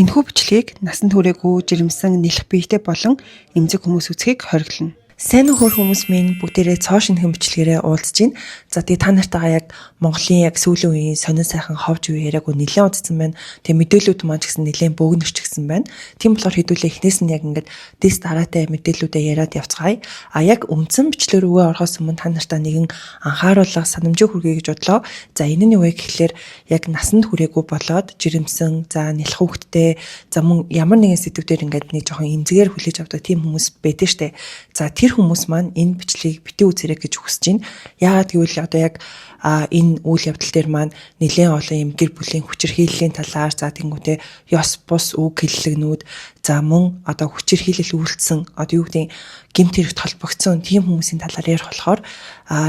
Энэхүү бичлэгийг насан туршаагүй жирэмсэн нэлэх биетэй болон эмзэг хүмүүс үзхийг хориглоно. Сайн нөхөр хүмүүс минь бүгдээрээ цоо шинхэн бичлэгээрээ уулзж байна. За тэгээ та нартайгаа яг Монголын яг сүүлийн үеийн сонин сайхан ховж үе яриаг нэлээд удсан байна. Тэгээ мэдээлүүд маань ч гэсэн нэлээд бөөгнөрч гисэн байна. Тийм болохоор хэдүүлээ эхнээс нь яг ингээд дэс дараатай мэдээлүүдээ яриад явцгаая. А яг үндсэн бичлэг рүүгээ орохоос өмнө та нартаа нэгэн анхааруулга санамжийг хүргэе гэж бодлоо. За энэ нь юу вэ гэхэлэр яг насанд хүрээгүй болоод жирэмсэн, за нэлэх хүүхдтэй, за мөн ямар нэгэн сэдвээр ингээд нэг жоохон эмзэгээр хүлээж авдаг тийм хүмүүс байдэн штэ. За тэр хүмүүс маань энэ бичлэгийг битгий үзээрэй гэж хүсэж байна. Яагаад гэвэл одоо яг энэ үйл явдал дээр маань нэлээд олон юм гэр бүлийн хүчирхийллийн талаар за тэнгуүтээ ёс бус үг хэллэгнүүд за мөн одоо хүчирхийлэл үйлдсэн одоо юу гэдэг гэмт хэрэгт холбогдсон тийм хүмүүсийн талаар ярих болохоор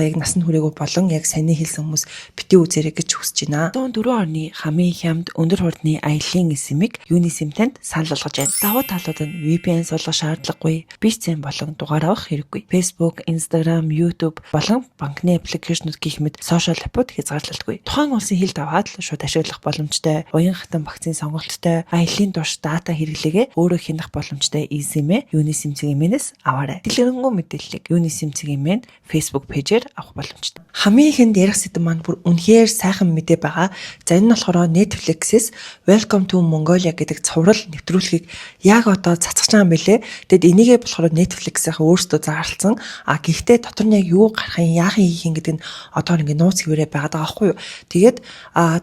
яг насанд хүрээгүй болон яг саний хэлсэн хүмүүс битгий үзээрэй гэж хүсэж байна. 4 орны хамгийн хямд өндөр хурдны аяллаа эсэмийг Unisym-танд санал болгож байна. Давуу талууд нь VPN суулгах шаардлагагүй, биш зэм болон дугаар авах хэрэггүй. Facebook, Instagram, YouTube болон банкны аппликейшнууд гэх мэт сошиал аппууд хязгаарлалтгүй. Тухайн улсын хэл даваад л шууд ашиглах боломжтой, уян хатан вакцины сонголттой, аяллаа турш дата хэрэглээгээ өөрөө хянах боломжтой eSIM-ээ Unisym-ийн эмээс аваарай. Дэлгэрэнгүй мэдээллийг Unisym-ийн эмээр Facebook пэйжээр авах боломжтой. Хамгийн ихэнд ярих сэдэв маань бүр үнэхээр сайхан мэдээ байгаа. За энэ нь болохоор Netflix-с Welcome to Mongolia гэдэг цуврал нэвтрүүлгийг яг одоо цацгаж байгаа юм билэ. Тэгэд энийгээ болохоор Netflix-ийн өөрсдөө зарлцсан. Гэхдээ дотор нь яг юу гарах юм, яахын хийх юм гэдэг нь одоо ингэ нууц хэвээрээ байгаа байхгүй юу. Тэгээд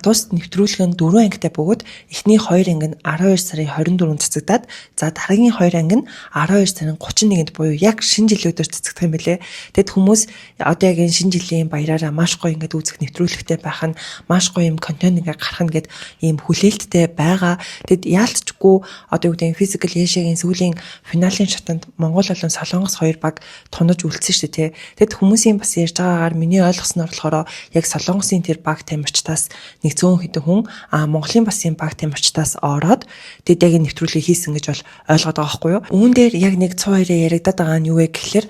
тус нэвтрүүлэг нь 4 ангитай бөгөөд эхний 2 анги нь 12 сарын 24-нд цацагдаад за дараагийн 2 анги нь 12 сарын 31-нд буюу яг шинэ жилүүдээр цацагдах юм билэ. Тэгэд хүмүүс одоо яг энэ шинэ жилийн баяраараа маш гоё ингээд үзэх нэвтрүүлэгтэй байх нь маш гоё юм контент ингээд гарах нь гэд ийм хүлээлттэй байгаа. Тэгэд яалтчгүй одоо юу гэдэг физикал Эшиагийн сүүлийн финалийн шатанд Монгол болон Солонгос хоёр баг тунаж үлдсэн шүү дээ. Тэгэд хүмүүсийн бас ярьж байгаагаар миний ойлгосноор болохоор яг Солонгосын тэр баг тамирчдаас нэг 100 хэдэн хүн Монголын бас юм баг тамирчдаас ороод тэгэд яг нэвтрүүлгийг хийсэн гэж бол ойлгоод байгаа байхгүй юу. Үүн дээр яг нэг 102-ыг яригадаад байгаа нь юу вэ гэхэлэр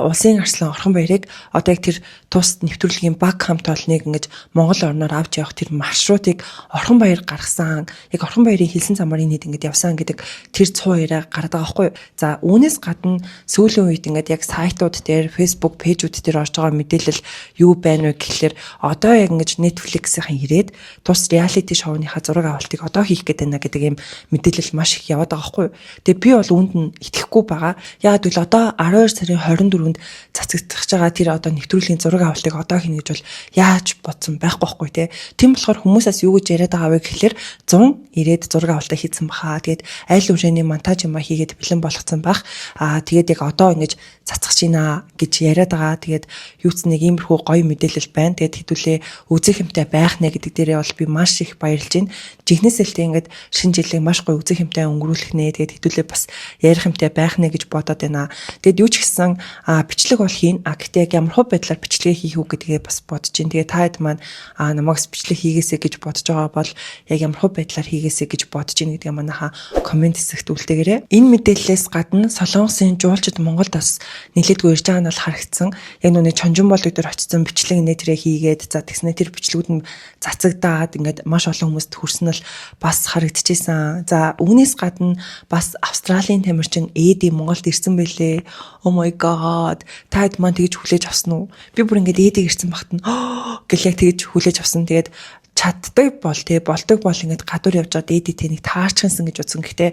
улсын арслан орхон баярыг одоо яг тэр тус нэвтрүүлгийн баг хамт олныг ингэж Монгол орноор авч явах тэр маршрутыг орхон баяр гаргасан. Яг орхон баярын хэлсэн замаар энэ хэд ингэж явсан гэдэг тэр 102-ыг гараад байгаа байхгүй юу. За үүнээс гадна сүүлийн үед ингэж яг сайтууд дээр Facebook пэйжүүд дээр орж байгаа мэдээлэл юу байна вэ гэхэлэр одоо яг ингэж Netflix-ийн ирээд тус reality шоуныхаа зураг авалтыг одоо хийх гээд байна гэдэг юм мэдээлэл маш их яваад байгаа байхгүй юу. Тэгээ би бол үүнд нь итгэхгүй байгаа. Яг л одоо 12 сарын 24-нд цацагдах байгаа тэр одоо нэвтрүүлгийн зураг авалтыг одоо хийнэ гэж бол яаж бодсон байхгүй те. Тийм болохоор хүмүүсээс юу гэж яриад байгаа вэ гэхэлэр 100 ирээд зураг авалтаа хийсэн баха. Тэгээд айл үшээний монтаж юм хийгээд бэлэн болгоцсон байх. Тэгээд яг одоо ингэж цацгаж байна гэж яриад байгаа. Тэгээд юуц нэг иймэрхүү гоё мэдээлэл байна. Тэгээд хэдүүлээ үзэх юмтай байх нэ гэдэг дээрээ бол би маш их баярлж байна. Жихнээсэлтэй ингэж шинэ жилийг маш гоё үзэх юмтай өнгөрүүлэх нэ. Тэгээд хэдүүлээ бас ярих юмтай байх нэ гэж бодоод байна. Тэгээд юу ч гэсэн бичлэг бол хийн. Гэхдээ яг ямар хөө байдлаар бичлэгээ хийх үү гэдгээ бас бодож байна. Тэгээд та хэд маань намайг бичлэг хийгээсэй гэж бодож байгаа бол яг ямар хөө байдлаар хийгээсэй гэж бодож байна гэдгээ манайха комент хэсэгт үлдээгээрэй. Энэ мэдээллээс гадна Солонгосын жуулчид Монголд бас нэлээдгүй ирж байгаа нь бол харагдсан. Яг нүуний Чонжин болог дээр очсон бичлэг нээтрээ хийгээд за тэгснэ тэр бичлэгүүд нь цацагдаад ингээд маш олон хүмүүст хүрсэн нь бас харагдчихсан. За үүнээс гадна бас Австралийн тамирчин Эди Монголд ирсэн байлээ. Oh my god. Та хэд маань тэгж хүлээж авсан уу? Би бүр ингээд Эдиг ирсэн багт нь гэл яг тэгж хүлээж авсан. Тэгээд чаддаг бол болдог бол ингээд гадуур явж байгаа Эди тэнийг таарчихсан гэж утсан. Гэхдээ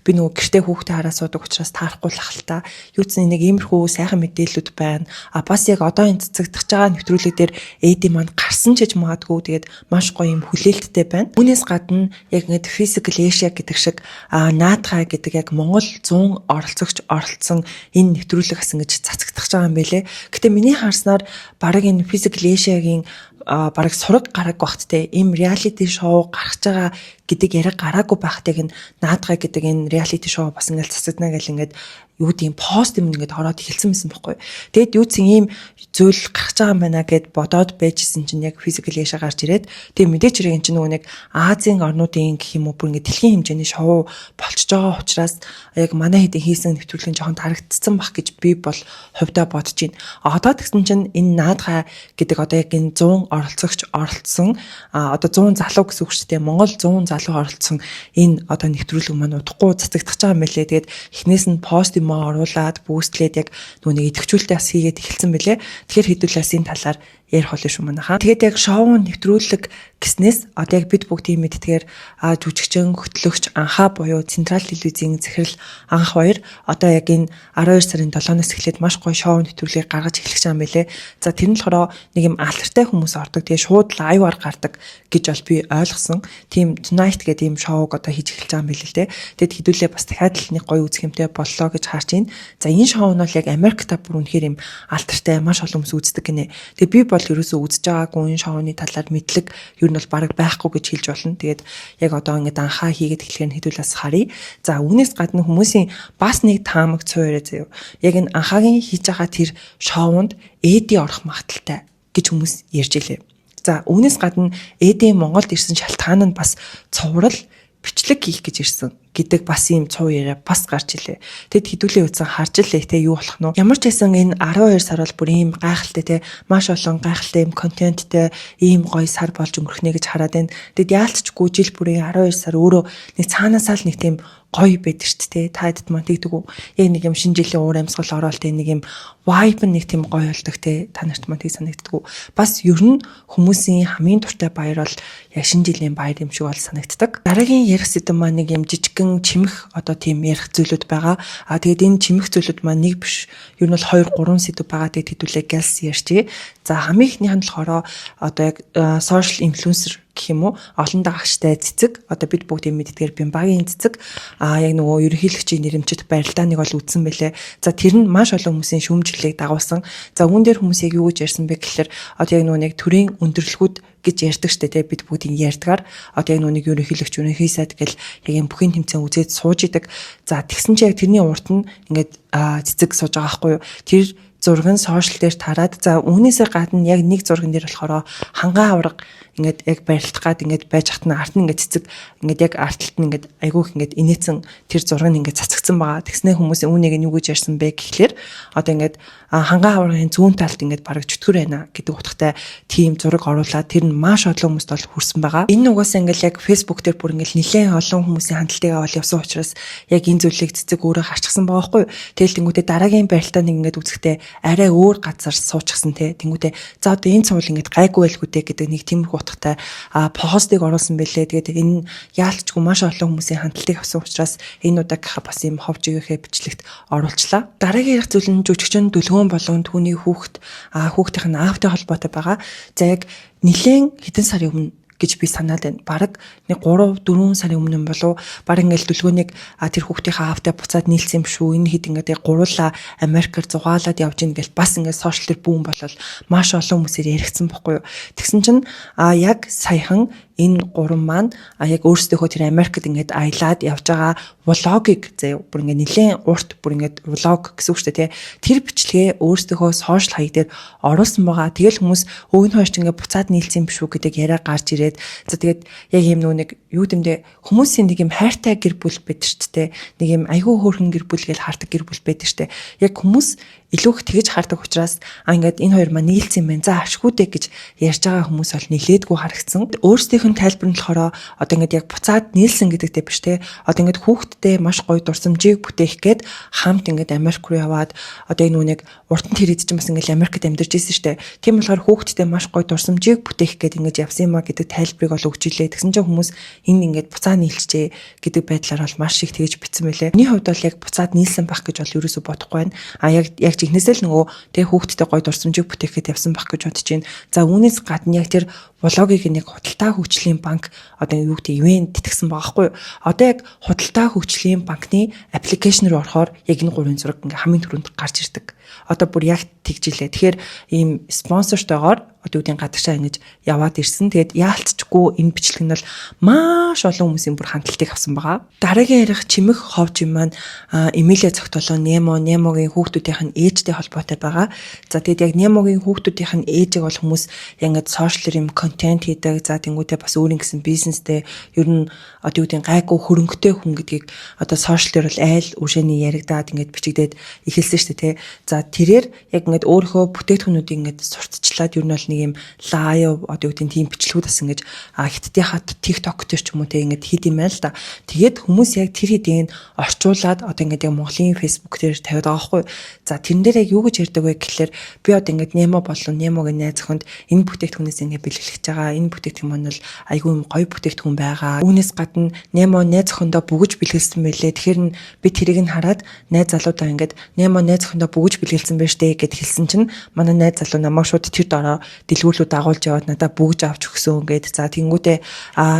би нөгөө гэртээ хүүхдээ хараа суудаг учраас таарахгүй л ахalta. Юу ч нэг иймэрхүү сайхан мэдээлэлүүд байна. Бас яг одоо энэ цацагдах байгаа нэвтрүүлэг дээр Эди маань гарсан ч гэж магадгүй. Тэгээд маш гоё юм хүлээлттэй байна. Үүнээс гадна яг ингээд Physical Asia гэдэг шиг наадхай гэдэг яг Монгол 100 оролцогч оролцсон энэ нэвтрүүлэг бас ингэж цацагдах байгаа юм байлээ. Гэтэ миний харснаар баг энэ Physical Asia-гийн бараг сураг гараг багттай им реалити шоу гарч байгаа гэдэг яриа гараагүй байхтайг нь наадгай гэдэг энэ реалити шоу бас ингээл цацагдана гэл ингээд юу тийм пост юм ингээд хороод эхэлсэн байсан байхгүй. Тэгэд юу ч юм зүйл гарч байгаа юм байна гэд бодоод байжсэн чинь яг Physical Asia гарч ирээд тэг мэдээч хэрэг чинь нөгөө нэг Азийн орнуудын гэх юм уу бүр ингээд дэлхийн хэмжээний шоу болчихж байгаа учраас яг манай хэдийн хийсэн нэвтрүүлгийн жоохон тарагдсан бах гэж би бол хувьдаа бодож байна. Одоо тэгсэн чинь энэ наадгай гэдэг одоо яг энэ 100 оролцогч оролцсон одоо 100 залуу гэсэн үг шүү дээ. Монгол 100 залуу оролцсон энэ одоо нэвтрүүлэг маань удахгүй цацагдчихж байгаа юм байлээ. Тэгээд эхнээс нь пост юм оруулаад бүүстлээд яг нүг идэвхжүүлэлтээ бас хийгээд эхэлсэн байлээ. Тэгэхээр хэдүүлээс энэ талаар ярих болно шүү манайхаа. Тэгээд яг шоу нэвтрүүлэг гэснээс одоо яг бид бүгдийн мэдтгээр жүжигчин, хөтлөгч Анхаа буюу Централ телевизийн захирал Анх хоёр одоо яг энэ 12 сарын 7-оос эхлээд маш гоё шоу нэвтрүүлгийг гаргаж эхлэх юм байлээ. За тэр нь болохоор нэг юм алдартай хүмүүс ордог. Тэгээд шууд лайваар гардаг гэж бол би ойлгосон. Тийм Tonight гэдэг ийм шоуг одоо хийж эхэлж байгаа юм билээ л дээ. Тэгэд хэдүүлээ бас дахиад л нэг гоё үзэх юмтай боллоо гэж харж байна. За энэ шоу нь бол яг Америкта бүр үнэхээр юм алдартай маш олон хүмүүс үздэг гинэ. Тэгээд би бол ерөөсөө үзэж байгаагүй энэ шоуны талаар мэдлэг ер нь бол бараг байхгүй гэж хэлж болно. Тэгээд яг одоо ингээд Анхаа хийгээд эхлэхээр хэдүүлээс харъя. За үүнээс гадна хүмүүсийн бас нэг таамаг цуурэ заяа. Яг энэ Анхаагийн хийж байгаа тэр шоунд Эди орох магадaltaй гэж хүмүүс ярьж илээ. За үүнээс гадна Эди Монголд ирсэн шалтгаан нь бас цуврал бичлэг хийх гэж ирсэн гэдэг бас ийм цуу яриа бас гарч илээ. Тэгэд хэдүүлээ үзэн харж илээ те юу болох нь. Ямар ч байсан энэ 12 сар бол бүр ийм гайхалтай те маш олон гайхалтай ийм контенттэй ийм гоё сар болж өнгөрөхнэ гэж хараад байна. Тэгэд яалтчгүй жил бүрийн 12 сар өөрөө нэг цаанаасаа л нэг тийм гоё байдаг шүү дээ. Та хэд маань тэгдэг үү? Яг нэг юм шинэ жилийн уур амьсгал ороод те нэг юм vibe нэг тийм гоё болдог те. Та нарт маань тийг санагддаг уу? Бас ер нь хүмүүсийн хамгийн дуртай баяр бол яг шинэ жилийн баяр юм шиг бол санагддаг. Дараагийн ярих сэдэв маань нэг юм жижигхэн чимэх одоо тийм ярих зүйлүүд байгаа. Тэгээд энэ чимэх зүйлүүд маань нэг биш. Ер нь бол 2 3 сэдэв байгаа. Тэгээд хэдүүлээ гэлс ярьчээ. За хамгийн ихнийх нь болохоор одоо яг social influencer гэх юм уу олон дагагчтай цэцэг одоо бид бүгд юм мэддгээр Бямбагийн цэцэг яг нөгөө ерөнхийлөгчийн нэрэмжит барилдааныг бол үзсэн байлээ. За тэр нь маш олон хүмүүсийн шүүмжлэлийг дагуулсан. За үүн дээр хүмүүс яг юу гэж ярьсан бэ гэхээр одоо яг нөгөө нэг төрийн өндөрлгүүд гэж ярьдаг штэ те бид бүгдийг ярьдгаар одоо яг нүг ерөнхийлөгч ерөнхий сайд гэл яг юм бүхний тэмцээн үзээд сууж идэг. За тэгсэн чи яг тэрний урд нь ингээд цэцэг сууж байгаа байхгүй юу. Тэр зураг нь сошиал дээр тараад за үүнээсээ гадна яг нэг зурган дээр болохоор хангаа авраг ингээд яг барилдах гад ингээд байж хат нь арт нь ингээд цэцэг ингээд яг артталт нь ингээд айгүйх ингээд инээсэн тэр зураг нь ингээд цацгдсан байгаа. Тэгснээ хүмүүс үүнийг нь юу гэж ярьсан бэ гэхлээр одоо ингээд хангаа аврагын зүүн талд ингээд бараг чөтгөр байна гэдэг утгатай тийм зураг оруулаад тэр нь маш олон хүмүүст бол хүрсэн байгаа. Энэ угаасаа ингээд яг Facebook дээр бүр ингээд нэлээд олон хүмүүсийн хандлтайгаа бол явсан учраас яг энэ зүйлийг цэцэг өөрөө харчихсан байгаа байхгүй юу. Тэгэл тэнгуүтээ дараагийн барилдааныг ингээд үзэхдээ арай өөр газар суучихсан те. Тэнгуүтээ за одоо энэ цувал ингээд гайгүй байлгүй дээ гэдэг нэг тиймэрхүү утгатай постыг оруулсан байлээ. Тэгээд энэ яалтчгүй маш олон хүмүүсийн хандлтыг авсан учраас энэ удаа бас юм ховж өгөхөө бичлэгт оруулчлаа. Дараагийн ярих зүйл нь жүжигчин Дүлгөөн болон түүний хүүхдийн аавтай холбоотой байгаа. За яг нэлээд хэдэн сарын өмнө гэж би санаад байна. Бараг нэг 3 4 сарын өмнө болов баг ингээл Дүлгөөнийг тэр хүүхдийнхээ аавтай буцаад нийлсэн юм шүү. Энэ хэд ингээд гуруула Америкээр зугаалаад явж ийн гэл бас ингээд сошиал дээр бүүн болол маш олон хүмүүсээр яригдсан бохгүй юу. Тэгсэн чинь яг саяхан энэ гурван маань яг өөрсдийнхөө тэр Америкт ингээд аялаад явж байгаа влогийг заяа бүр ингээд нэлээд урт бүр ингээд влог гэсэн үг шүү дээ. Тэр бичлэгээ өөрсдийнхөө сошиал хаяг дээр оруулсан байгаа. Тэгэл хүмүүс өвгөн хойш ингээд буцаад нийлсэн юм шүү гэдэг яриа гарч ирээд за тэгээд яг юм нэг юу гэмдэ хүмүүсийн нэг юм хайртай гэр бүл байдаг шүү дээ. Нэг юм айгүй хөөрхөн гэр бүл гэж хардаг гэр бүл байдаг шүү дээ. Яг хүмүүс илүү их тэгж хардаг учраас ингээд энэ хоёр маань нийлсэн юм байна. За ашгүй дээ гэж ярьж байгаа хүмүүс бол нилээдгүй харагдсан. Өөрсдийнх нь тайлбар нь болохоор одоо ингээд яг буцаад нийлсэн гэдэгтэй биш те. Одоо ингээд хүүхдтэй маш гоё дурсамжийг бүтээх гээд хамт ингээд Америк руу яваад одоо энэ нүг урт нь тэр хэд ч бас ингээд Америкт амьдарч ирсэн шүү дээ. Тийм болохоор хүүхдтэй маш гоё дурсамжийг бүтээх гээд ингээд явсан юм а гэдэг тайлбарыг ол өгч илээ. Тэгсэн чинь хүмүүс энэ ингээд буцаа нийлчээ гэдэг байдлаар бол маш их тэгж битсэн байлээ. Миний хувьд бол яг буцаад нийлсэн байх гэж бол ерөөсө бодохгүй байна. Яг жигнэсэл нөгөө тэг хүүхдтэй гоё дурсамжийг бүтээхэд явсан байх гэж бодож байна. За үүнээс гадна яг тэр влогийг нэг худалдаа хөгжлийн банк одоо юу гэдэг ивент тэтгсэн байгаа байхгүй юу. Одоо яг худалдаа хөгжлийн банкны аппликейшн руу орохоор яг энэ гурван зураг ингээ хамгийн түрүүнд гарч ирдэг. Одоо бүр яг тэгжилээ. Тэгэхээр ийм спонсортойгоор одоо үүдийн гадагшаа ингэж яваад ирсэн. Тэгээд яалтчгүй энэ бичлэг нь бол маш олон хүмүүсийн бүр хандлтыг авсан байгаа. Дараагийн ярих чимэх ховж юм маань Эмилиа зохицолоо Немогийн хүүхдүүдийнх нь ээжтэй холбоотой байгаа. За тэгээд яг Немогийн хүүхдүүдийнх нь ээжийг бол хүмүүс ингэж сошиалэр юм контент хийдэг. За тэнгуүтээ бас өөрийн гэсэн бизнестэй ер нь одоо үүдийн гайгүй хөрөнгөтэй хүн гэдгийг одоо сошиал дээр бол айл үшээний яригдаад ингэж бичигдээд эхэлсэн шүү дээ тий. За тэрээр яг ингээд өөрийнхөө бүтээгдэхүүнүүдийг ингээд сурталчлаад ер нь бол нэг юм лайв одоо юу гэдэг тийм бичлэгүүд бас ингээд хиттийн хат TikTok дээр ч юм уу те ингээд хийд юм байна л да. Тэгээд хүмүүс яг тэр хэдийг орчуулад одоо ингээд яг Монголын Facebook дээр тавиад байгаа байхгүй. За тэрэн дээр яг юу гэж ярьдаг вэ гэхэлэр би одоо ингээд Nemo болон Nemoгийн найз охинд энэ бүтээгдэхүүнээс ингээд бэлгэлж байгаа. Энэ бүтээгдэхүүн маань бол айгүй юм гоё бүтээгдэхүүн байгаа. Үүнээс гадна Nemo найз охиндоо бүгэж бэлгэлсэн байлээ. Тэгэхээр би тэрийг нь хараад найз залуудаа ингээд Nemo найз охиндоо бүгэж бэлгэлсэн байж тээ гэд хэлсэн чинь манай найз залуу намайг шууд тэр дороо дэлгүүрлүүд дагуулж яваад надад бүгэж авч өгсөн гэд. За тэнгүүтээ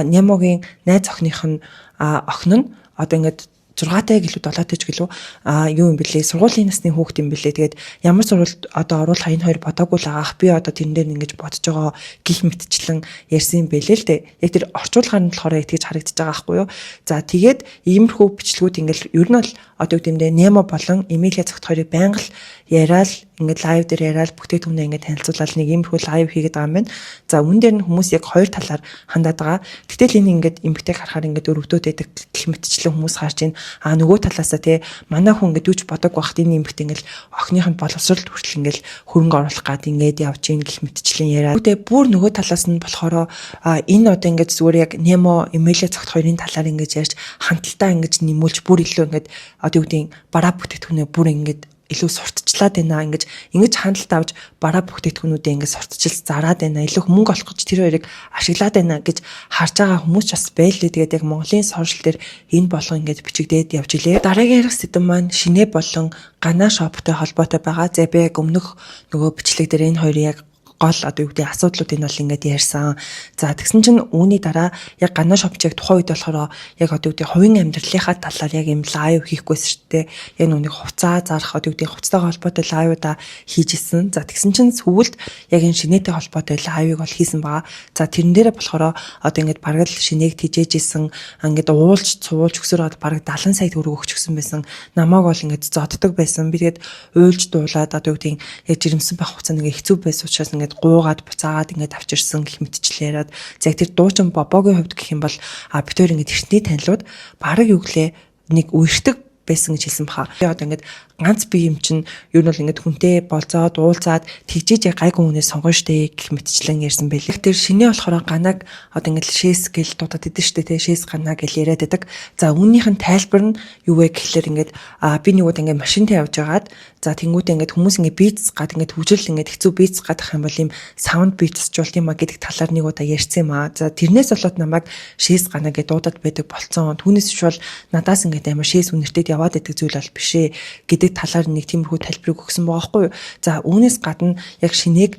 Nemoгийн найз охиных нь охин нь одоо ингээд 6-тай гэлүү 7-тай ч гэлүү юу юм бэлээ сургуулийн насны хүүхд юм бэлээ. Тэгээд ямар сургуульд одоо оруулах энэ хоёр бодоогүй л агаах би одоо тэрэн дээр ингэж бодож байгаа гих мэтчлэн ярьсан юм бэлээ л дээ. Яг тэр орчуулгаар нь болохоор яг тэгж харагдаж байгаа байхгүй юу. За тэгээд иймэрхүү бичлэгүүд ингээл ер нь бол одоо юу гэмдэ Nemo болон Эмилия цогт хоёрыг байнга л яриад ингээд лайв дээр яриад бүтээгдэхүүнээ ингээд танилцуулаад нэг иймэрхүү лайв хийгээд байгаа юм байна. За үүн дээр нь хүмүүс яг хоёр талаар хандаад байгаа. Гэтэл энэ ингээд эмгтэйг харахаар ингээд өрөвдөд байдаг гэх мэтчлэн хүмүүс харж байна. Нөгөө талаасаа те манай хүн ингээд юуч бодог багт энэ эмгтэй ингээд охиных нь боловсролд хүртэл ингээд хөрөнгө оруулах гад ингээд явж ийн гэх мэтчлэн яриад. Үүтээ бүр нөгөө талаас нь болохоор энэ одоо ингээд зүгээр яг Nemo Эмилия цогт хоёрын талаар ингээд ярьж хандлтаа ингээд нэмүүлж бүр илүү ингээд одоо юу гэдэг бараа бүтээгдэхүүнээ бүр ингээд илүү сурталчлаад байна ингэж хандлт авч бараа бүтээгдэхүүнүүдээ ингэж сурталчилж зараад байна. Илүү мөнгө олох гэж тэр хоёрыг ашиглаад байна гэж харж байгаа хүмүүс ч бас байлээ. Тэгээд яг Монголын сошиал дээр энэ болгон ингэж бичигдээд явж илээ. Дараагийн ярих сэдэв маань шинэ болон Гана шоптой холбоотой байгаа. За би яг өмнөх нөгөө бичлэг дээр энэ хоёрын яг гол одоо юу гэдэг асуудлуудыг бол ингээд ярьсан. За тэгсэн чинь үүний дараа яг Гана шопчийг тухайн үед болохоор яг одоо юу гэдэг хувийн амьдралынхаа талаар яг юм лайв хийхгүйсэн шүү дээ. Яг нүг хувцаа зарах одоо юу гэдэг хувцастайгаа холбоотой лайвуудаа хийж исэн. За тэгсэн чинь сүүлд яг энэ шинэтэй холбоотой лайвыг бол хийсэн байгаа. За тэрэн дээрээ болохоор одоо ингээд бараг л шинээг тижээж исэн. Ингээд уулж цуулж өксөрөд бараг 70 сая төгрөг өгч гисэн байсан. Намааг бол ингээд зоддог байсан. Би тэгээд уйлж дуулаад одоо юу гэдэг яг жирэмсэн байх хугацаа нэг хэцүү байсан учраас ингээд гуугаад буцаагаад ингээд авчирсан гэх мэтчлээ яриад. За тэр дуучин Бобогийн хувьд гэх юм бол бид хоёр ингээд эртний танилуд бараг юу гэлээ нэг үерхдэг байсан гэж хэлсэн баха. Би одоо ингээд ганц би юм чинь ер нь бол ингээд хүнтэй болцоод уулзаад тэгжиж яг гайгүй хүнээ сонгоно штэ гэх мэтчлэн ярьсан байлээ. Тэр шинэ болохоор Ганаг одоо ингээд шээс гэл дуудаад идэв штэ тий шээс Гана гэл яриад байдаг. За үүнийх нь тайлбар нь юу вэ гэхлээр ингээд би нэг удаа ингээд машинтай явж байгаад за тэнгуүдээ ингээд хүмүүс ингээд бийц гад ингээд хөгжил ингээд хэцүү бийц гадах юм бол юм саунд бийцчулт юм а гэдэг талаар нэг удаа ярьсан юм а. За тэрнээс болоод намайг шээс Гана гэдэг дуудаад байдаг болцсон. Түүнээс ч бол надаас ингээд амар шээс үнэртэд яваад байдаг зүйл бол биш ээ гэдэг талаар нэг тиймэрхүү тайлбарыг өгсөн байгаа байхгүй юу. За үүнээс гадна яг шинээг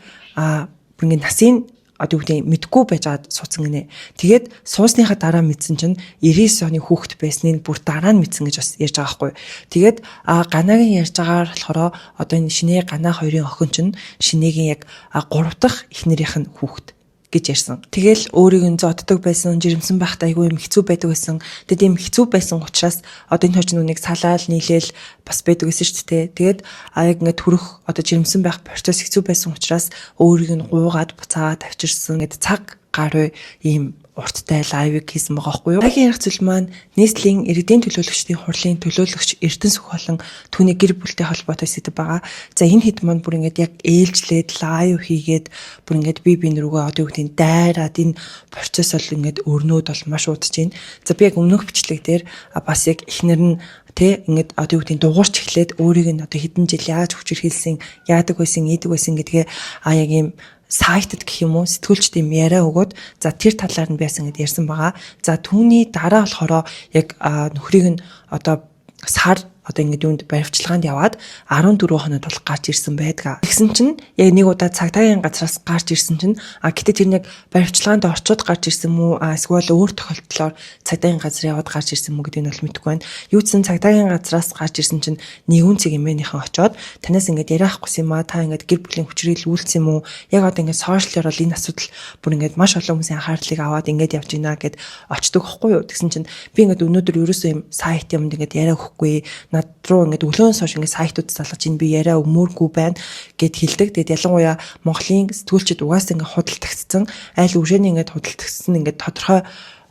ингээд насын одоо юу гэдэг мэдгүй байж байгаад суудсан гинэ. Тэгээд суусныхаа дараа мэдсэн чинь 99 оны хүүхэд байсныг бүр дараа нь мэдсэн гэж бас ярьж байгаа байхгүй. Тэгээд Ганагийн ярьж байгаагаар болохоор одоо энэ шинэ Гана хоёрын охин чинь шинэгийн яг 3 дахь эхнэрийнх нь хүүхэд гэж ярьсан. Тэгэл өөрийг нь зоддог байсан, жирэмсэн байхад айгүй юм хэцүү байдаг байсан. Тэгэд юм хэцүү байсан учраас одоо энэ хожим нүг салаал нийлээл бас байдаг гэсэн шүү дээ. Тэгээд яг ингээд төрөх одоо жирэмсэн байх процесс хэцүү байсан учраас өөрийг нь гуугаад буцаагаад авчирсан. Ингээд цаг гаруй ийм урттай лайвыг хийсэн байгаа байхгүй юу. Дараагийн ярих зүйл маань нийслэлийн иргэдийн төлөөлөгчдийн хурлын төлөөлөгч Эрдэнэс Сүх болон түүний гэр бүлтэй холбоотой сэдв байгаа. За энэ хэд маань бүр ингээд яг ээлжлээд лайв хийгээд бүр ингээд бие биен рүүгээ одоо юу гэдэг дайраад энэ процесс бол ингээд өрнөд бол маш удаж байна. За би яг өмнөх бичлэг дээр бас яг эхнэр нь тэ ингээд одоо юу гэдэг дугуурч эхлээд өөрийг нь одоо хэдэн жил яаж хүчирхийлсэн, яадаг байсан, ийдэг байсан гэдгээ яг юм сайтад гэх юм уу сэтгүүлчд юм яриа өгөөд за тэр талаар нь байсан гэдээ ярьсан байгаа. За түүний дараа болохоор яг нөхрийг нь одоо сар одоо ингээд юунд баривчилгаанд яваад 14 хоног тул гарч ирсэн байдаг. Тэгсэн чинь яг нэг удаа цагдаагийн газраас гарч ирсэн чинь гэтээ тэр нэг баривчилгаанд орчууд гарч ирсэн мүү эсвэл өөр тохиолдлоор цагдаагийн газар яваад гарч ирсэн мүү гэдгийг нь бол мэдэхгүй байна. Юу ч сан цагдаагийн газраас гарч ирсэн чинь нэгүн цэг эмээнийхэн очоод танаас ингээд яриахгүйсэн юм а та ингээд гэр бүлийн хүчрэл үйлсэн мүү яг одоо ингээд сошиалор бол энэ асуудал бүр ингээд маш олон хүмүүсийн анхаарлыг аваад ингээд явж байна гэд очдөг байхгүй юу. Тэгсэн чинь би ингээд өнөөдөр ерөөсөө юм сайт юмд ингээд яриа өгөхгүй над руу ингээд өглөөнөөс хойш ингээд сайтууд залгаж ин би яриа өмөргүй байна гэд хэлдэг. Тэгээд ялангуяа Монголын сэтгүүлчид угаасаа ингээд худалдагдсан айл үржээний ингээд худалдагдсан ингээд тодорхой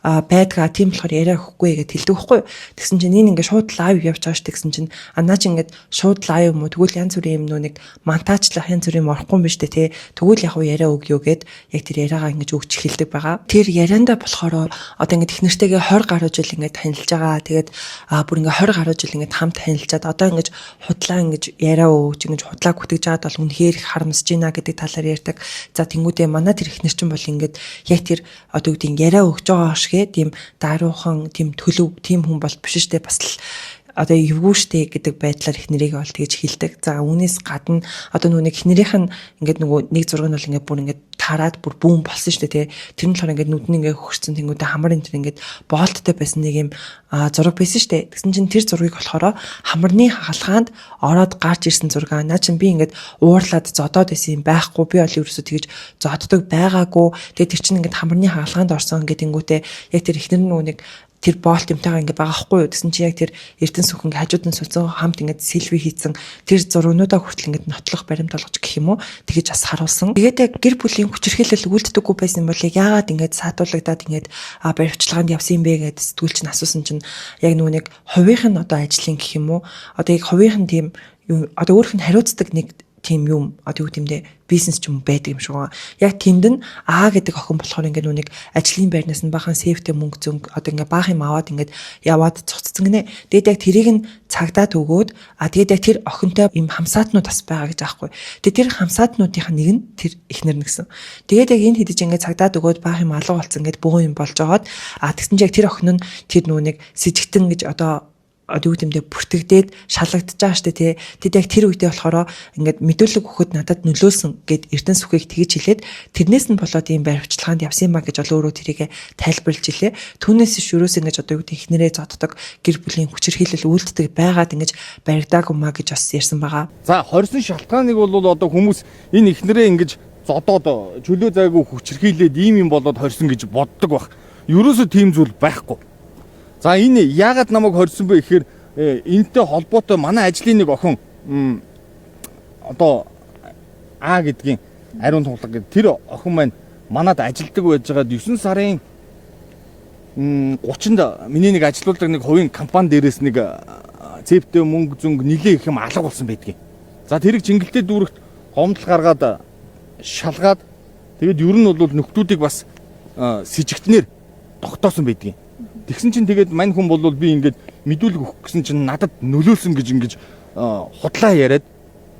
байдгаа тийм болохоор яриа өгөхгүй гэж хэлдэг байхгүй. Тэгсэн чинь энэ ингээд шууд лайв явж байгаа ш тэгсэн чинь наа чи ингээд шууд лайв юм уу тэгвэл янз бүрийн юм нэг монтажлах янз бүрийн морохгүй юм биш үү те. Тэгвэл яг яриа өгөө гэд яг тэр яриагаа ингээд өгч хэлдэг байгаа. Тэр ярианда болохоор одоо ингээд их нэртэйгээ 20 гаруй жил ингээд танилж байгаа. Тэгээд бүр ингээд 20 гаруй жил ингээд хамт танилцаад одоо ингээд худлаа ингээд яриа өгч ингээд худлаа гүтгэж жаад бол үнэхээр их харамсаж байна гэдэг талаар ярьдаг. За тэнгуүдээ манай тэр их нэр чинь бол ингээд яг тэр одоо үүдийн яриа өгч байгаа шигэ тийм даруухан тийм төлөв тийм хүн бол биш штэ бас л одоо эвгүй штэ гэдэг байдлаар их нэрийг бол тэгж хэлдэг. За үүнээс гадна одоо нүг их нэрийнх нь ингээд нөгөө нэг зураг нь бол ингээд бүр ингээд таарад бүр бүүн болсон штэ тий. Тэр нь болохоор ингээд нүд нь ингээд хөрсөн тэнгуүдээ хамар энэ тэр ингээд болттой байсан нэг юм зураг байсан штэ. Тэгсэн чинь тэр зургийг болохоор хамарны хагалгаанд ороод гарч ирсэн зураг. Наа чин би ингээд уурлаад зодоод байсан юм байхгүй. Би бол ерөөсөө тэгж зоддог байгаагүй. Тэгээ тэр чинь ингээд хамарны хагалгаанд орсон ингээд тэнгуүтээ яг тэр ихнэр нь нэг тэр болт юмтайгаа ингээ байгаа хгүй юу гэсэн чи яг тэр Эрдэнэ сүх ингээ хажууд нь суусан хамт ингээ селфи хийсэн тэр зургуудаа хүртэл ингээ нотлох баримт олгож гэх юм уу тэгэж бас харуулсан. Тэгээд яг гэр бүлийн хүчирхийлэл үлддэггүй байсан бол яагаад ингээ саатуулагдаад ингээ баримтчилгаанд явсан юм бэ гэд сэтгүүлч нь асуусан чинь яг нэг хувийнх нь одоо ажлын гэх юм уу одоо яг хувийнх нь тийм одоо өөрийнх нь хариуцдаг нэг тийм юм одоо юу гэмдэ бизнес ч юм байдаг юм шиг байгаа. Яг тэнд нь гэдэг охин болохоор ингээд нүг ажлын байрнаас нь бахан сейфтэй мөнгө зөнгө одоо ингээд баах юм аваад ингээд яваад цуцсан гинэ. Тэгээд яг тэрийг нь цагдаад өгөөд тэгээд яг тэр охинтой юм хамсаатнууд бас байгаа гэж аахгүй. Тэгээд тэр хамсаатнуудынх нь нэг нь тэр ихнэр нэгсэн. Тэгээд яг энэ хэдэж ингээд цагдаад өгөөд баах юм алга болсон ингээд бөөн юм болж байгаад тэгсэн чинь яг тэр охин нь тэр нүг сэжигтэн гэж одоо юу гэмдэ бүртгэдээд шалгагдаж байгаа штэ тий. Тэд яг тэр үедээ болохоор ингээд мэдүүлэг өгөхөд надад нөлөөлсөн гэд Эрдэнэ сүхийг тэгж хэлээд тэрнээс нь болоод ийм баримтчилгаанд явсан юм ба гэж өөрөө тэрийг тайлбарлаж илээ. Түүнээс ш юурээс ингэж одоо юу гэмдэ ихнэрээ зоддог гэр бүлийн хүчирхийлэл үйлддэг байгаад ингэж баригдааг юмаа гэж бас ярьсан байгаа. За хорьсон шалтгааныг бол одоо хүмүүс энэ ихнэрээ ингэж зодоод чөлөө зайгүй хүчирхийлээд ийм юм болоод хорьсон гэж боддог баг. Ерөөсөө тийм зүйл байхгүй. За энэ яагаад намайг хорьсон бэ гэхээр энэтэй холбоотой манай ажлын нэг охин одоо А гэдгийн ариун тунгалаг гэдэг тэр охин маань манад ажилдаг байж байгаад 9 сарын 30-нд миний нэг ажилуулдаг нэг хувийн компани дээрээс нэг цэвтэй мөнгө зөнгө нилээ их юм алга болсон байдгийг. За тэрийг жингэлтэй дүүрэгт гомдол гаргаад шалгаад тэгээд ер нь бол нөхдүүдийг бас сэжигтнэр тогтоосон байдгийг. Тэгсэн чинь тэгээд мань хүн бол би ингээд мэдүүлэг өгөх гэсэн чинь надад нөлөөлсөн гэж ингэж худлаа яриад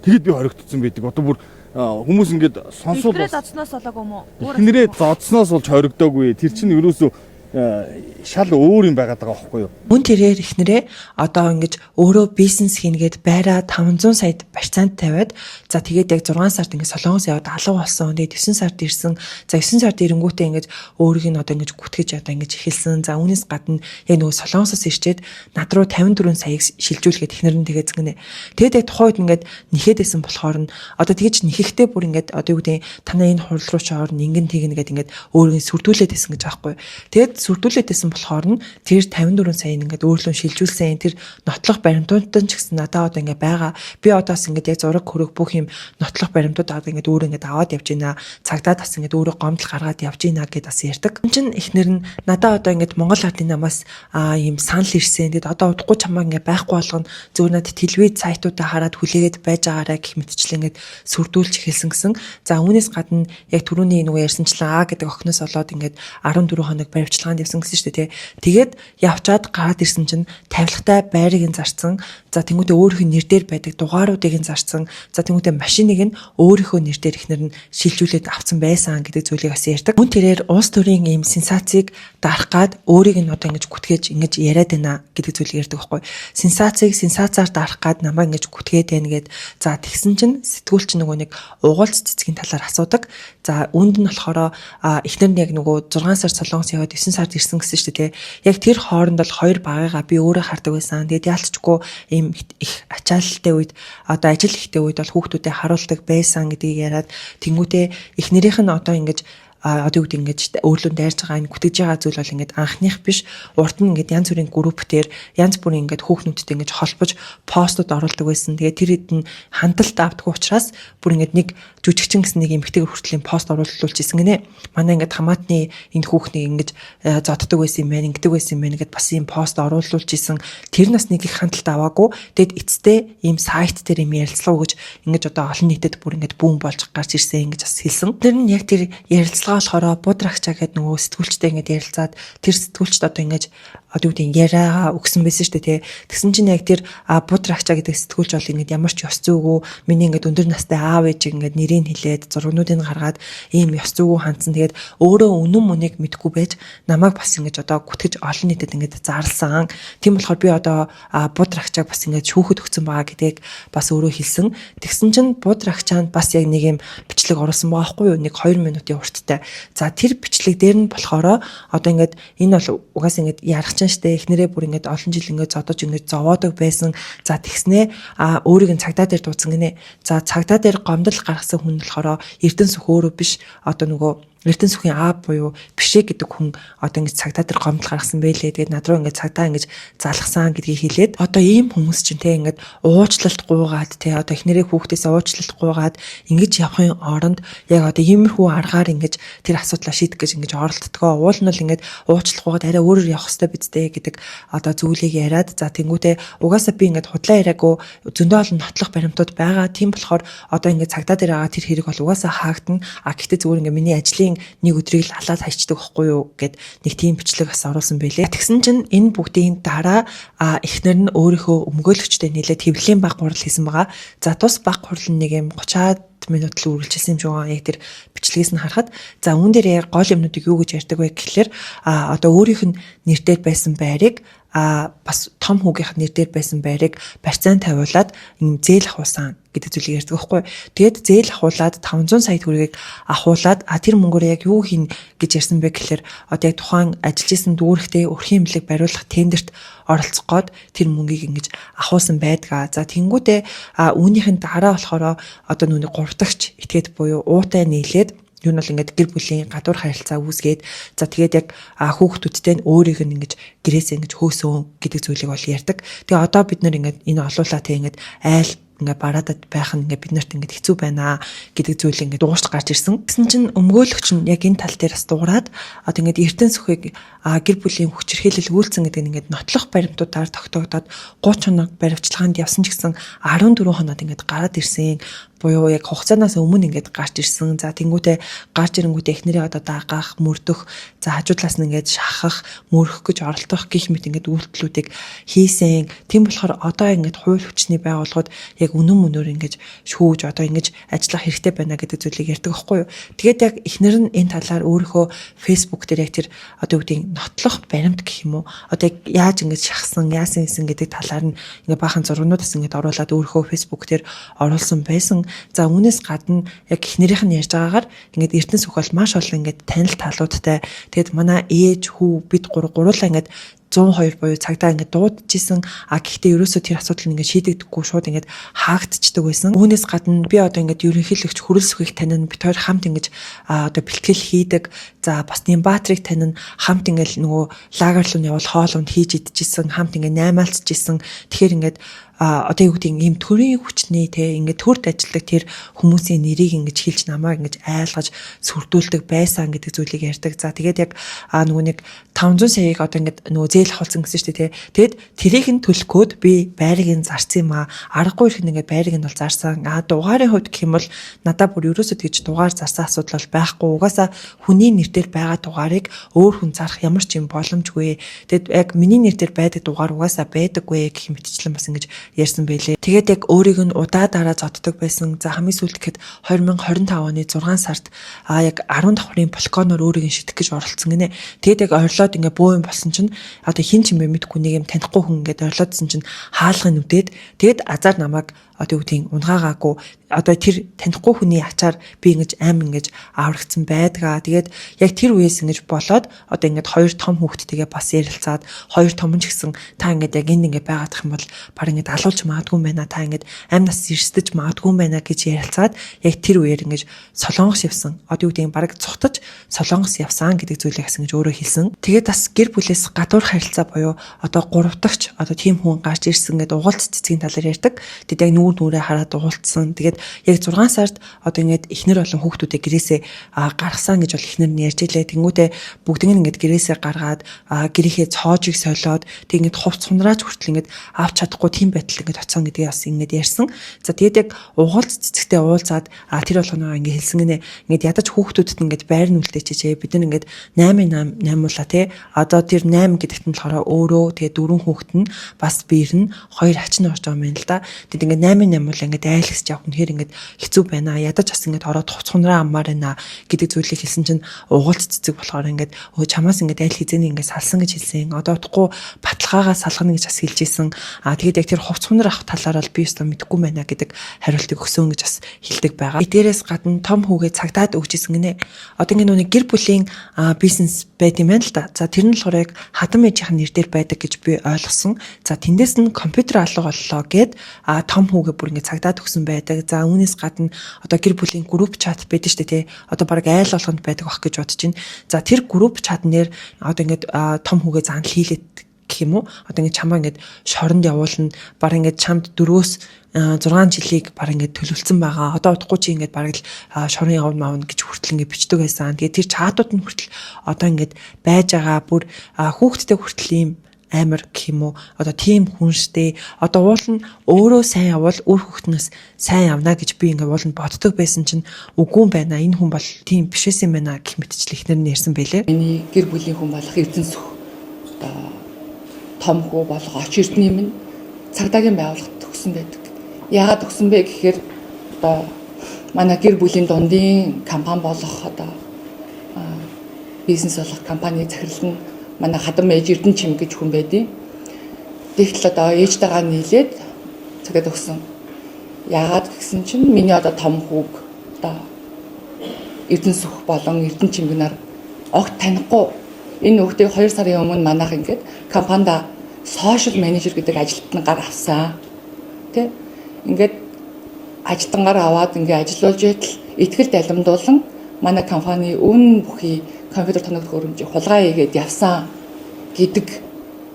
тэгээд би хоригдсон байдаг. Одоо бүр хүмүүс ингээд сонсвол ихнэрээ зодсноос болоогүй юм уу? Ихнэрээ зодсноос болж хоригдоогүй. Тэр чинь ерөөсөө шал өөр юм байгаад байгаа байхгүй юу? Мөн тэрээр ихнэрээ одоо ингэж өөрөө бизнес хийнгээд байраа 500 саяд барьцаанд тавиад за тэгээд яг 6 сард ингэ Солонгос яваад алга болсон. Тэгээд 9 сард ирсэн. За 9 сард ирэнгүүтээ ингэж өөрийг нь одоо ингэж гүтгэж одоо ингэж эхэлсэн. За үүнээс гадна яг нөгөө Солонгосоос ирчээд над руу 54 саяыг шилжүүлгээд ихнэр нь тэгээд згэнэ. Тэгээд яг тухайн үед ингэж нэхээдсэн болохоор нь одоо тэгэж нэхэхтэй бүр ингэж одоо юу гэдэг танаа энэ хурал руу ч орно ингэн тэгнэ гэдэг ингэж өөрийг сүрдүүлээд байсан гэж аахгүй. Тэгээд сүрдүүлээдсэн болохоор нь тэр 54 сая ингээд өөрлөө шилжүүлсэн тэр нотлох баримтууд ч гэсэн надад одоо ингээд байгаа. Би одоос ингээд яг зураг хөрөг бүх юм нотлох баримтууд аваад ингээд өөрөө ингээд аваад явж байна. Цагдаа бас ингээд өөрөө гомдол гаргаад явж байна гэд бас ярьдаг. Энэ чинь эхнэр нь надад одоо ингээд Монгол Ардын намаас ийм санал ирсэн. Тэгэд одоо удахгүй чамаа ингээд байхгүй болгоно. Зөвхөн надад телевиз сайтуудаа хараад хүлээгээд байж байгаараа гэх мэтчлэн ингээд сүрдүүлж эхэлсэн гэсэн. За үүнээс гадна яг түрүүний нөгөө ярьсанчлаа гэдэг охиноос олоод ингээд 14 хоног баримтчилгаа явсан гэсэн шүү дээ. Тэгээд явчаад гараад ирсэн чинь тавилгатай байрыг нь зарцсан. За тэнгуүтээ өөрийнх нь нэр дээр байдаг дугааруудыг нь зарцсан. За тэнгуүтээ машиныг нь өөрийнхөө нэр дээр ихнэр нь шилжүүлээд авсан байсан гэдэг зүйлийг бас ярьдаг. Мөн тэрээр улс төрийн ийм сенсацийг дарах гад өөрийг нь одоо ингэж гүтгэж ингэж яриад байна гэдэг зүйлийг ярьдаг байхгүй. Сенсацаар дарах гад намайг ингэж гүтгээд байна гэд. За тэгсэн чинь сэтгүүлч нөгөө нэг угуулц цэцгийн талаар асуудаг. За үүнд нь болохоор ихнэр нь яг нөгөө 6 сар Солонгос яваад 9 сард ирсэн гэсэн шүү дээ. Яг тэр хооронд бол хоёр багыгаа би өөрөө хардаг байсан. Тэгээд яалтчгүй ийм их ачаалттай үед одоо ажил ихтэй үед бол хүүхдүүдэд харуулдаг байсан гэдгийг яриад тэнгуүтээ эхнэрийнх нь одоо ингэж одоо юу гэдэг ингэж өөрлөнд дайрж байгаа энэ бүтгэж байгаа зүйл бол ингээд анхных биш урд нь ингээд янз бүрийн группээр янз бүрийн ингээд хүүхнүүдтэй ингэж холбож постууд оруулдаг байсан. Тэгээд тэр хэд нь хандлт авдаг учраас бүр ингээд нэг жүжигчин гэсэн нэг эмэгтэйг хүртэл пост оруулж исэн гинэ. Манай ингээд хамаатны энэ хүүхнийг ингэж зоддог байсан юм байна, ингэдэг байсан юм байна гэд бас ийм пост оруулж исэн. Тэр нас нэг их хандлт аваагүй. Тэгэд эцэстээ ийм сайт дээр ийм ярилцлага өгж ингэж одоо олон нийтэд бүр ингэж бүүн болж гарч ирсэн ингэж бас хэлсэн. Тэр нь яг тэр ярилцлага болохоор Будрагчаа гэдэг нөгөө сэтгүүлчтэй ингэж ярилцаад тэр сэтгүүлчд одоо ингэж одоо юу гэдэг яриа өгсөн байсан шүү дээ тий. Тэгсэн чинь яг тэр Будрагчаа гэдэг сэтгүүлч бол ингэж ямар ч ёс зүйгүй миний ингэж өндөр настай аав ээж ингэж нэрийг хэлээд зургуудыг гаргаад ийм ёс зүйгүй хандсан. Тэгээд өөрөө үнэн мөнийг мэдгүй байж намайг бас ингэж одоо гүтгэж олон нийтэд ингэж зарлсан. Тийм болохоор би одоо Будрагчааг бас ингэж шүүхэд өгсөн байгаа гэдгийг бас өөрөө хэлсэн. Тэгсэн чинь Будрагчаанд бас яг нэг юм бичлэг оруулсан байгаа байхгүй юу? Нэг 2 минутын урттай. За тэр бичлэг дээр нь болохоор одоо ингэж энэ бол угаас ингэж ярах чинь штэ эхнэрээ бүр ингэж олон жил ингэж зодож ингэж зовоодог байсан. За тэгснээ өөрийг нь цагдаа дээр дуудсан гинэ. За цагдаа дээр гомдол гаргасан хүн болохоор Эрдэнэсүх өөрөө биш одоо нөгөө Эрдэнэсүхийн аав буюу бишээ гэдэг хүн одоо ингэж цагдаа дээр гомдол гаргасан байлээ. Тэгээд над руу ингэж цагдаа ингэж залгасан гэдгийг хэлээд одоо ийм хүмүүс чинь те ингэж уучлалт гуйгаад те одоо эхнэрээ хүүхдээс уучлалт гуйгаад ингэж явахын оронд яг одоо иймэрхүү аргаар ингэж тэр асуудлаа шийдэх гэж ингэж оролддгоо. Уул нь бол ингэж уучлалт гуйгаад арай өөрөөр явах хэрэгтэй бидтэй гэдэг одоо зүйлийг яриад за тэнгуүтээ угаасаа би ингэж худлаа яриаггүй зөндөө олон нотлох баримтууд байгаа. Тийм болохоор одоо ингэж цагдаа дээр байгаа тэр хэрэг бол угаасаа хаагдана. Гэхдээ зүгээр ингэ миний ажлын нэг өдрийг л халаад хайчдаг байхгүй юу гэд нэг тийм бичлэг бас оруулсан байлээ. Тэгсэн чинь энэ бүгдийн дараа эхнэр нь өөрийнхөө өмгөөлөгчтэй нийлээд хэвлэлийн баг хурал хийсэн байгаа. За тус баг хурал нэг юм 30-аад минут л үргэлжилсэн юм шиг байгаа. Яг тэр бичлэгээс нь харахад за үүн дээр яг гол юмнуудыг юу гэж ярьдаг вэ гэхэлэр одоо өөрийнх нь нэрдээд байсан байрыг бас том хүүгийнх нь нэрдээр байсан байрыг барьцаан тавиулаад юм зээл ахуулсан гэдэг зүйлийг ярьдаг байхгүй. Тэгээд зээл ахуулаад 500 сая төгрөгийг ахуулаад тэр мөнгөөр яг юу хийн гэж ярьсан бэ гэхэлэр одоо яг тухайн ажиллаж исэн дүүрэгтэй өрхийн имлэг бариулах тендерт оролцох гээд тэр мөнгийг ингэж ахуулсан байдаг. За тэнгуүтээ үүнийхэн дараа болохоор одоо нүг 3 дахь этгээд буюу уутай нийлээд юу нь бол ингээд гэр бүлийн гадуур харилцаа үүсгээд за тэгээд яг хүүхдүүдтэй нь өөрийг нь ингэж гэрээсээ ингэж хөөсөн гэдэг зүйлийг бол ярьдаг. Тэгээ одоо бид нэр ингээд энэ олуулаа тэг ингээд айл ингээ бараадад байх нь ингээ биднэрт ингээ хэцүү байна гэдэг зүйл ингээ дуурч гарч ирсэн. Гэсэн чинь өмгөөлөгч нь яг энэ тал дээр бас дуурайад одоо ингээ Эрдэнэсүхийг гэр бүлийн хүчирхийлэл үйлцэн гэдэг нь ингээ нотлох баримтуудаар тогтоогдоод 30 хоног баривчлаганд явсан ч гэсэн 14 хоноод ингээ гараад ирсэн. Буюу яг хугацаанаас өмнө ингээд гарч ирсэн. За тэнгуүтээ гарч ирэнгүүтээ эхнэрээ одоо даагах, мөрдөх, за хажуудлаас нь ингээд шахах, мөрөх гэж оролдох гэх мэт ингээд үйлдэлүүдийг хийсэн. Тийм болохоор одоо ингээд хууль хүчний байгууллагууд яг үнэн мөнөөр ингээд шүүж одоо ингэж ажиллах хэрэгтэй байна гэдэг зүйлийг ярьдаг байхгүй юу. Тэгээд яг эхнэр нь энэ талаар өөрийнхөө Facebook дээр яг тэр одоо юу гэдэг нотлох баримт гэх юм уу. Одоо яг яаж ингэж шахсан, яасан гэсэн гэдэг талаар нь ингээд баахан зургуудаас ингээд оруулаад өөрийнхөө Facebook дээр оруулсан байсан. За үүнээс гадна яг эхнэрийнх нь ярьж байгаагаар ингээд Эрдэнэсүх бол маш олон ингээд танил талуудтай. Тэгэд манай ээж, хүү бид гурлаа ингээд 102 буюу цагдаа ингээд дуудажсэн. Гэхдээ ерөөсөө тэр асуудал ингээд шийдэгдэхгүй шууд ингээд хаагдчихдаг байсан. Үүнээс гадна би одоо ингээд ерөнхийлөгч Хүрэлсүхийг танин бид хоёр хамт ингээд одоо бэлтгэл хийдэг. За бас Нимбаатрыг танин хамт ингээд нөгөө лагерлуу явал хоолунд хийж идчихсэн, хамт ингээд наймаалцчихсэн. Тэгэхээр ингээд одоо юу гэдэг юм төрийн хүчний те ингээд төрд ажилладаг тэр хүмүүсийн нэрийг ингэж хэлж намайг ингэж айлгаж сүрдүүлдэг байсан гэдэг зүйлийг ярьдаг. За тэгээд яг нөгөө нэг 500 саяыг одоо ингээд нөгөө зээл ахуулсан гэсэн шүү дээ те. Тэгэд тэрийг нь төлөхгүйд би байрыг нь зарсан юм аа. Аргагүй их ингээд байрыг нь бол зарсан. Дугаарын хувьд гэх юм бол надад бүр ерөөсөө тэгж дугаар зарсан асуудал бол байхгүй. Угаасаа хүний нэрээр байгаа дугаарыг өөр хүн зарах ямар ч юм боломжгүй. Тэгэд яг миний нэрээр байдаг дугаар угаасаа байдаггүй гэх мэтчлэн бас ингэж ярьсан байлээ. Тэгээд яг өөрийг нь удаа дараа зоддог байсан. За хамгийн сүүлд гэхэд 2025 оны 6 сард яг 10 давхрын балконоор өөрийг нь шитгэх гэж оролцсон гинэ. Тэгээд яг орилоод ингээ бөө юм болсон чинь одоо хин ч юм бэ мэдгүй нэг юм танихгүй хүн ингээд орилоодсэн чинь хаалгын нүдээд тэгээд азар намайг одоо юу гэдгийг унгаагаагүй одоо тэр танихгүй хүний ачаар би ингэж аим ингэж аврагдсан байдгаа. Тэгээд яг тэр үеэс ингэж болоод одоо ингэж хоёр том хүүхдтэйгээ бас ярилцаад хоёр том ч гэсэн та ингэж яг энд ингэж байгаадах юм бол баг ингэж алуулж магадгүй юм байна. Та ингэж амнаас эрсдэж магадгүй юм байна гэж ярилцаад яг тэр үеэр ингэж Солонгос явсан. Одоо юу гэдгийг баг цухтаж Солонгос явсан гэдэг зүйлийг бас ингэж өөрөө хэлсэн. Тэгээд бас гэр бүлээс гадуур харилцаа буюу одоо гурав дахь одоо тийм хүн гарч ирсэн гэдэг угуулц цэцгийн талаар ярьдаг. Тэд яг нүүрээ хараад угуулцсан. Тэгээд яг 6 сард одоо ингэж эхнэр болон хүүхдүүдээ гэрээсээ гаргасан гэж бол эхнэр нь ярьж илээ. Тэнгүүтээ бүгднийг ингэж гэрээсээ гаргаад гэрийнхээ цоожийг солиод тэг ингэж хувц хунрааж хүртэл ингэж авч чадахгүй тийм байдал ингэж оцсон гэдгийг бас ингэж ярьсан. За тэгээд яг угуулц цэцэгтэй уулзаад тэр болгоноо ингэж хэлсэн гинэ. Ингэж ядаж хүүхдүүдэд ингэж байр нь үлдээчихээ. Бид нар ингэж 8-8 8уулаа тий. Одоо тэр 8 гэдэгт нь болохоор өөрөө тэгээ 4 хүүхэд нь бас биер нь 2 ачин орж байгаа юм л да. Тэгэд ингээд 8-8 бол ингээд айлгсч явах нь хэр ингээд хэцүү байна. Ядаж бас ингээд ороод хуцхунраа аммаар байна гэдэг зүйлийг хэлсэн чинь угуулц цэцэг болохоор ингээд чамаас ингээд айл хизээний ингээд салсан гэж хэлсэн. Одоо утгагүй баталгаагаа салгана гэж бас хэлж исэн. Тэгээд яг тэр хуцхунар авах талаар бол би өстө мэдэхгүй байна гэдэг хариултыг өгсөн гэж бас хэлдэг байгаа. Дээрээс гадна том хүүгээ цагдаад өгч исэн гинэ. Одоо ингээд нүг гэр бүлийн бизнес байд юм байна л да. За тэр нь болохоор яг хадам ээжийнх нь нэр дээр байдаг гэж би ойлгосон. За тэндээс нь компьютер алга боллоо гэд том хүүгээ бүр ингэ цагдаад өгсөн байдаг. За үүнээс гадна одоо гэр бүлийн групп чат байдаг шүү дээ тий. Одоо баг айл болгонд байдаг бах гэж бодож байна. За тэр групп чатнэр одоо ингэ том хүүгээ заан хийлээд гэх юм уу. Одоо ингэ чамаа ингэ шоронд явуулна. Баг ингэ чамд 4-өөс 6 жилийг баг ингэ төлөвлөсөн байгаа. Одоо удахгүй чи ингэ баг л шорон явна маавна гэж хүртэл ингэ бичдэг байсан. Тэгээд тэр чатууд нь хүртэл одоо ингэ байж байгаа бүр хүүхдтэй хүртэл ийм амар гэх юм уу одоо тийм хүнштэй одоо уул нь өөрөө сайн явбал үр хүүхднээс сайн явна гэж би ингээ уул нь боддог байсан чинь үгүй юм байна. Энэ хүн бол тийм бишээс юм байна гэх мэтчил ихнэр нь ярьсан байлээ. Миний гэр бүлийн хүн болох Эрдэнэс одоо том хүү болох оч эрдний минь цагдаагийн байгууллагад төгсөн байдаг. Яагаад төгсөн бэ гэхээр одоо манай гэр бүлийн дундын компани болох одоо бизнес болох компани захирал нь манай хадам ээж Эрдэнэ чим гэж хүн байдیں۔ Тэгтэл одоо ээжтэйгээ нийлээд цагаад өгсөн. Яагаад гэсэн чинь миний одоо том хүүг одоо Эрдэнэс сүх болон Эрдэнэ чимгнаар огт танихгүй. Энэ хүүхдийг 2 сарын өмнө манайх ингээд компанид сошиал менежер гэдэг ажилтнаар авсан. Тэ? Ингээд ажилтнаар аваад ингээд ажиллуулж байтал ихтгэл далимдуулан манай компани үн бүхий компьютер тоногдох хөрөмжийг хулгай хийгээд явсан гэдэг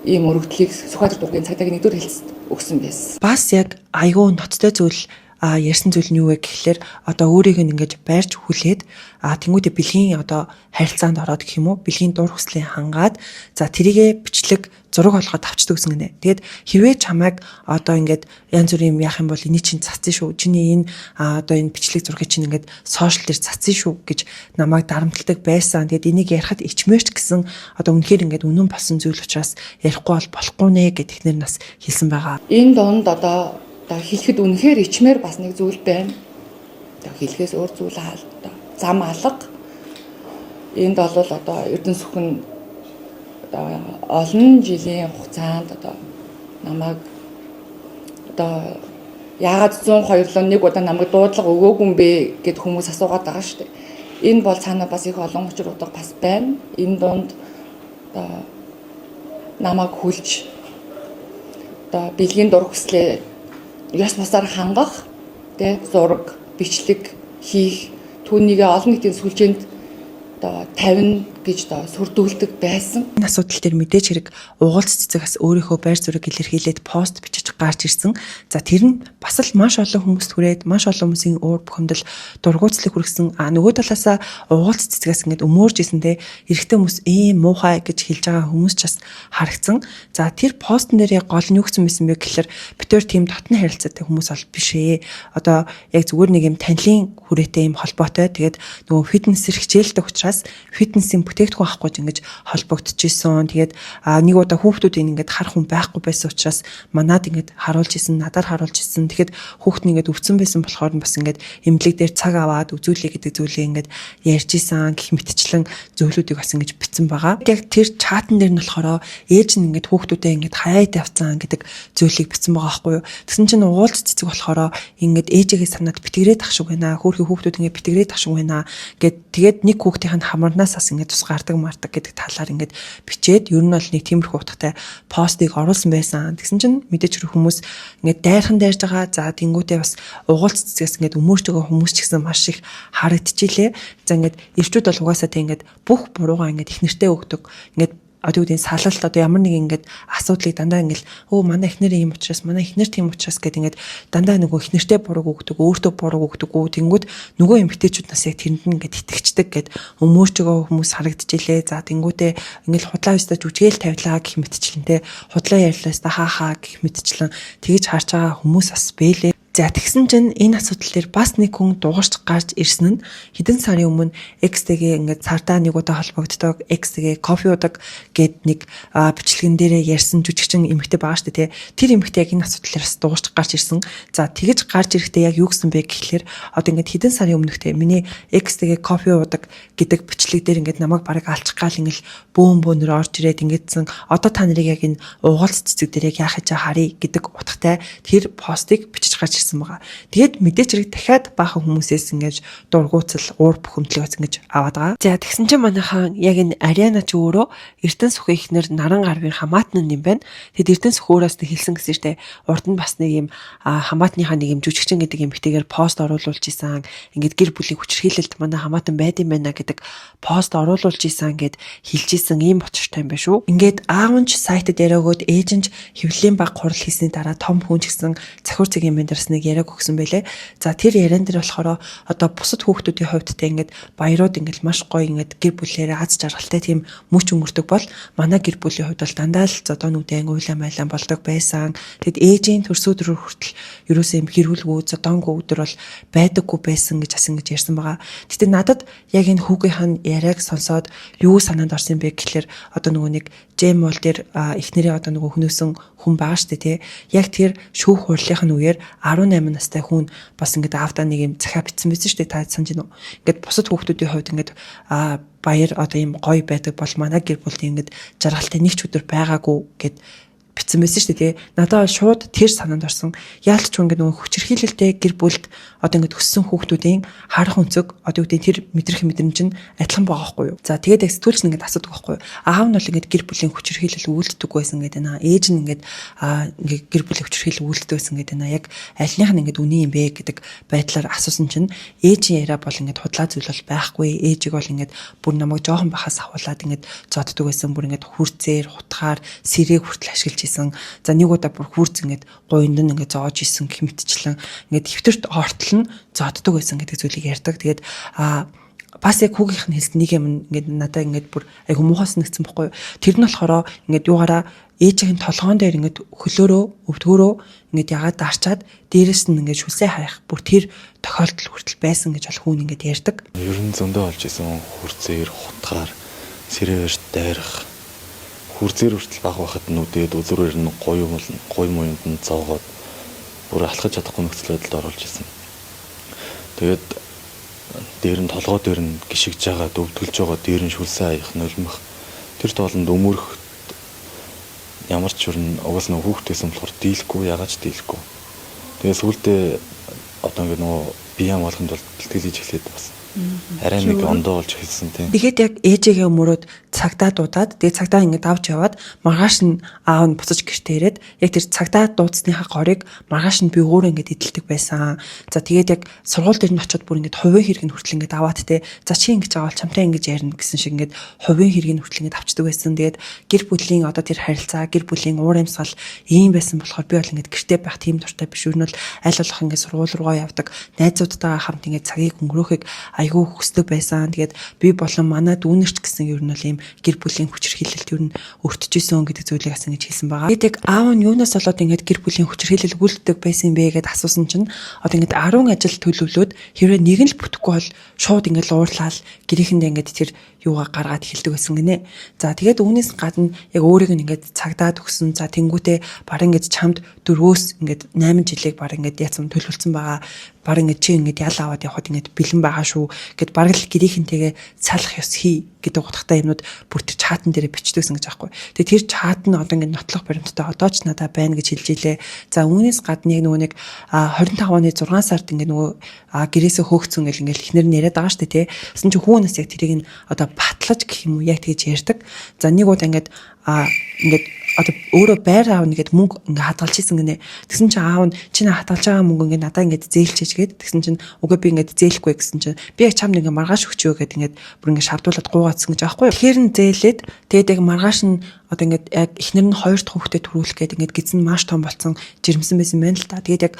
ийм өргөдлийг Сүхбаатар дургийн цагдаагийн нэгдүгээр хэлцэд өгсөн байсан. Бас яг айгүй ноцтой зүйл ярьсан зүйл нь юу вэ гэхэлэр одоо өөрийг нь ингэж байрч хүлээд тэнгуүдэ бэлгийн одоо харилцаанд ороод гэх юм уу бэлгийн дур хүслийг хангаад за тэрийгэ бичлэг зураг олгоод авчдаг гэсэн гинэ. Тэгээд хэрвээ чамайг одоо ингээд янз бүрийн юм яах юм бол эний чинь цацсан шүү. Чиний энэ одоо энэ бичлэг зургийг чинь ингээд сошиал дээр цацсан шүү гэж намайг дарамтлагдаг байсан. Тэгээд энийг ярихад ичмээрч гэсэн одоо үнэхээр ингээд үнэн болсон зүйл учраас ярихгүй болохгүй нэ гэдэг нэр нас хэлсэн байгаа. Энэ донд одоо хэлэхэд үнэхээр ичмээр бас нэг зүйл байна. Одоо хэлхээс өөр зүйл одоо зам алга. Энд бол одоо Эрдэнэс сүхэн олон жилийн хугацаанд одоо намайг одоо яагаад 102-1 удаа намайг дуудлага өгөөгүй юм бэ гэд хүмүүс асуугаад байгаа шүү дээ. Энэ бол цаанаа бас их олон учруудаа бас байна. Энэ донд одоо намайг хүлж одоо бэлгийн дур хүслээ ёс бусаар хангах, тэ зураг, бичлэг хийх, түүнийгээ олон нийтийн сүлжээнд одоо тавина гэж сүрдүүлдэг байсан. Энэ асуудал дээр мэдээж хэрэг угуулц цэцэгээс өөрийнхөө байр суурийг илэрхийлээд пост бичиж гарч ирсэн. За тэр нь бас л маш олон хүмүүст хүрээд маш олон хүмүүсийн уур бухимдал дургуутслыг хүргэсэн. Нөгөө талаасаа угуулц цэцэгээс ингээд өмөөрж исэн те эрэгтэй хүмүүс ийм муухай гэж хэлж байгаа хүмүүс ч бас харагдсан. За тэр постн дээр гол нь юу гэсэн байсан бэ гэхээр битээр тийм дотны харилцаатай хүмүүс бол биш ээ. Одоо яг зүгээр нэг юм танилын хүрээтэй юм холбоотой. Тэгээд нөгөө фитнесээр хичээлдэг учраас фитнесийн бүтээгдэхүүн авахгүй ингэж холбогдчихсон. Тэгээд нэг удаа хүүхдүүдийн ингээд харах хүн байхгүй байсан учраас манад ингээд харуулж исэн, надаар харуулж исэн. Тэгэхэд хүүхд нь ингээд өвцөн байсан болохоор бас ингээд эмнэлэг дээр цаг аваад үзүүлээ гэдэг зүйлийг ингээд ярьж исэн гэх мэтчлэн зөвлөдүүдийг бас ингэж бичсэн байгаа. Яг тэр чатан дээр нь болохоор ээж нь ингээд хүүхдүүдээ ингээд хаяад явцсан гэдэг зүйлийг бичсэн байгаа байхгүй юу. Тэгсэн чинь уулз цэцэг болохоор ингээд ээжигээ санаад битгэрээд ах шиг байна. Хөөрхий хүүхдүүд ингээд битгэрээд ах шиг байна гэд тэгээд нэг хүүхдийн хамарнаас бас ингээд тус гардаг мардаг гэдэг талаар ингээд бичээд ер нь бол нэг тиймэрхүү утгатай постыг оруулсан байсан. Тэгсэн чинь мэдээж хүмүүс ингээд дайрхан дайрж байгаа. За тэнгуүтээ бас угуулц цэцгээс ингээд өмөрч байгаа хүмүүс ч гэсэн маш их харагдчихилээ. За ингээд ирчүүд бол угаасаа тэг ингээд бүх буруугаа ингээд их нэртэй өгдөг. Ингээд одоо үгүй салалт одоо ямар нэг ингээд асуудлыг дандаа ингээд манай эхнэр ийм учраас манай эхнэр тийм учраас гэдэг ингээд дандаа нөгөө эхнэртэй буруу өгдөг, өөртөө буруу өгдөг. Тэнгүүд нөгөө эмэгтэйчүүд нас яг тэрэнд нь ингээд итгэждэг гэд өмөрч байгаа хүмүүс харагдчихилээ. За тэнгүүдээ ингээд худлаа өстө жүжгээл тавилаа гэх мэтчлэнтэй худлаа ярьлаас та хаа гэх мэтчлэн тэгж харж байгаа хүмүүс бас бэлээ. За тэгсэн чинь энэ асуудал дээр бас нэг хүн дуурч гарч ирсэн нь хэдэн сарын өмнө X-тэйгээ ингээд цаардаа нэг удаа холбогддог X-тэйгээ кофе удаг гэд нэг бичлэгэн дээрээ ярьсан жүжигчин эмэгтэй байгаа шүү дээ. Тэр эмэгтэй яг энэ асуудал дээр бас дуурч гарч ирсэн. За тэгэж гарч ирэхдээ яг юу гэсэн бэ гэхлээр одоо ингээд хэдэн сарын өмнөхтэй миний X-тэйгээ кофе удаг гэдэг бичлэг дээр ингээд намайг бараг алчих гал ингээд бөөнөр орж ирээд ингэдсэн одоо та нарыг яг энэ угаалц цэцэг дээр яг яах гэж харъя гэдэг утгатай тэр постыг бичиж гарч байгаа. Тэгээд мэдээч хэрэг дахиад баахан хүмүүсээс ингэж дургуутсал уур бухимдлаас ингэж аваад байгаа. За тэгсэн чинь манайхан яг энэ Ариана ч өөрөө Эрдэнэс Сүх ихнэр наран гарвын хамаатан юм байна. Тэгэд Эрдэнэс Сүх өөрөөс нь хэлсэн гэсэн штэ урд нь бас нэг юм хамаатныхаа нэг юм жүжигчин гэдэг юм битгээр пост оруулуулж исэн. Ингээд гэр бүлийн хүчирхийлэлд манай хамаатан байд юм байна гэдэг пост оруулуулж исэн гэд хэлж исэн ийм боцортой юм байна шүү. Ингээд аав нь сайтад яриагууд ээж нь хэвлэлийн баг хурал хийсний дараа том хүн ч гэсэн захиур цэгийн мэндэрс нэг яриаг өгсөн байлээ. За тэр яриан дээр болохоор одоо бусад хүүхдүүдийн хувьд те ингээд баярууд ингээд маш гоё ингээд гэр бүлээрээ аз жаргалтай тийм мөч өнгөрдөг бол манай гэр бүлийн хувьд бол дандаа л зодоонуудын уйлаа майлаа болдог байсан. Тэгэд ээжийн төрсөдрөөр хүртэл ерөөсөө юм хэрүүлгүй зодоонгүй өдөр бол байдаггүй байсан гэж бас ингэж ярьсан байгаа. Тэгтээ надад яг энэ хүүгийнхэн яриаг сонсоод юу санаанд орсон бэ гэхэлэр одоо нөгөө нэг Джем бол дээр эхнэрээ одоо нөгөө хөнөөсөн хүн байгаа штэ тий. Яг тэр шүүх хурлынхын үеэр 18 настай хүн бас ингээд аавдаа нэг юм захиа битсэн байсан штэ та санаж байна уу? Ингээд бусад хүүхдүүдийн хувьд ингээд баяр одоо юм гоё байдаг бол манай гэр бүлийн ингээд жаргалтай нэг ч өдөр байгаагүй гэд битсэн байсан шүү дээ. Надад шууд тэр санаанд орсон. Яалч ч ингээд нөгөө хүчирхийлэлтэй гэр бүлд одоо ингээд өссөн хүүхдүүдийн харах өнцөг одоо үгдийн тэр мэдрэх мэдрэмж нь адилхан байгаа байхгүй юу. За тэгээд сэтгүүлч нь ингээд асуудаг байхгүй юу. Аав нь бол ингээд гэр бүлийн хүчирхийлэл үйлддэг байсан гэдэг наа. Ээж нь ингээд гэр бүлийн хүчирхийлэл үйлддэг байсан гэдэг наа. Яг альных нь ингээд үний юм бэ гэдэг байдлаар асуусан чинь ээжийн яриа бол ингээд худлаа зүйл бол байхгүй. Ээжийг бол ингээд бүр намайг жоохон бахаас авуулаад ингээд зодддаг байсан. Бүр ингээд хүрцээр хутгаар сэрэг хүртэл ашиглаж исэн. За нэг удаа бүр хүрц ингээд гойнд нь ингээд зоож исэн гэх мэтчлэн ингээд дэвтэрт ортол нь зодддог байсан гэдэг зүйлийг ярьдаг. Тэгээд бас яг хүүгийнх нь хэлсэн нэг юм ингээд надад ингээд бүр айгу муухаас нэгцэн бохгүй. Тэр нь болохоор ингээд юугаараа ээжийн толгоон дээр ингээд хөлөөрөө өвдгөөрөө ингээд ягаад дарчаад дээрэс нь ингээд шүлсээ хаях бүр тэр тохиолдол хүртэл байсан гэж бол хүн ингээд ярьдаг. Ер нь зөндөө болж исэн хүрцээр хутгаар сэрээрт дайрах хүрцээр хүртэл баг байхад нүдэд үзүүрээр нь гоё муунд нь зоогоод бүр алхаж чадахгүй нөхцөл байдалд оруулж исэн. Тэгээд дээр нь толгой дээр нь гიშгэж байгаа дөвдгөлж байгаа дээр нь шүлсээ хаях нулимх тэр тоолонд өмөрөх ямар ч юм угаас нэг хүүхдээсэн болохоор дийлэхгүй ягааж дийлэхгүй. Тэгээд сүултээ одоо ингэ нөгөө биян болгонд бол бэлтгэл хийж эхлээд бас арай нэг ондоо болж эхэлсэн тийм. Тэгэхэд яг ээжигээ өмөрөөд цагдаа дуудаад тэгээ цагдаа ингээд авч яваад маргааш нь аав нь буцаж гэртээ ирээд яг тэр цагдаа дуудсныхаа горыг маргааш нь би өөрөө ингээд эдэлдэг байсан. За тэгээд яг сургууль дээр нь очиод бүр ингээд хувийн хэрэг нь хүртэл ингээд аваад те. За чи ингэж байгаа бол чамтай ингэж ярина гэсэн шиг ингээд хувийн хэрэг нь хүртэл ингээд авчдаг байсан. Тэгээд гэр бүлийн одоо тэр харилцаа гэр бүлийн уур амьсгал ийм байсан болохоор би бол ингээд гэртээ байх тийм дуртай биш. Юу нь бол аль болох ингээд сургууль руугаа явдаг найзуудтайгаа хамт ингээд цагийг өнгөрөөхийг айгүй хүсдэг байсан. Тэгээд би болон манай дүүнерч гэсэн ер нь бол ийм гэр бүлийн хүчирхийлэлт ер нь өртөжсэн гэдэг зүйлийг бас ингэж хэлсэн байгаа. Тэгээд яг аав нь юунаас болоод ингээд гэр бүлийн хүчирхийлэл үлддэг байсан бэ гэдээ асуусан чинь одоо ингээд 10 ажил төлөвлөөд хэрвээ нэг нь л бүтэхгүй бол шууд ингээд уурлаад гэрийнхэндээ ингээд тэр юугаа гаргаад эхэлдэг байсан гинэ. За тэгээд үүнээс гадна яг өөрийг нь ингээд цагдаад өгсөн. За тэнгуүтээ баг ингээд чамд 4-өөс ингээд 8 жилийг баг ингээд яцсан төлөвлөсөн байгаа. Баг ингээд чи ингээд ял аваад явахад ингээд бэлэн байгаа шүү гэд баг л гэрийнхэнтэйгээ салах ёс хий гэдэг утгатай юмнууд бүр тэр чатан дээр бичдэгсэн гэж аахгүй. Тэгээд тэр чат нь одоо ингээд нотлох баримттай одоо ч надад байна гэж хэлж илээ. За үүнээс гадна яг нөгөө нэг 25 оны 6 сард ингээд нөгөө гэрээсээ хөөгцөн гэл ингээд ихнэр нь яриад байгаа шүү дээ тий. Тэсэн чи хүүнээс яг тэрийг нь одоо батлаж гэх юм уу яг тэгж ярьдаг. За нэг удаа ингээд ингээд одоо өөрөө байр аавна гэд мөнгө ингээ хадгалж ийсэн гинэ. Тэгсэн чинь аав нь чи хадгалж байгаа мөнгө ингээ надаа ингээ зээлчээж гээд тэгсэн чинь үгүй би ингээ зээлэхгүй гэсэн чинь би яг чамд ингээ маргааш өгчөө гэд ингээ бүр ингээ шавдуулаад гуугаадсан гэж аахгүй. Тэгэхээр нь зээлээд тэгээд яг маргааш нь одоо ингээд яг эхнэр нь 2 дахь хүүхдэд төрүүлэх гээд ингээд гизэн маш том болсон жирэмсэн байсан байна л та. Тэгээд яг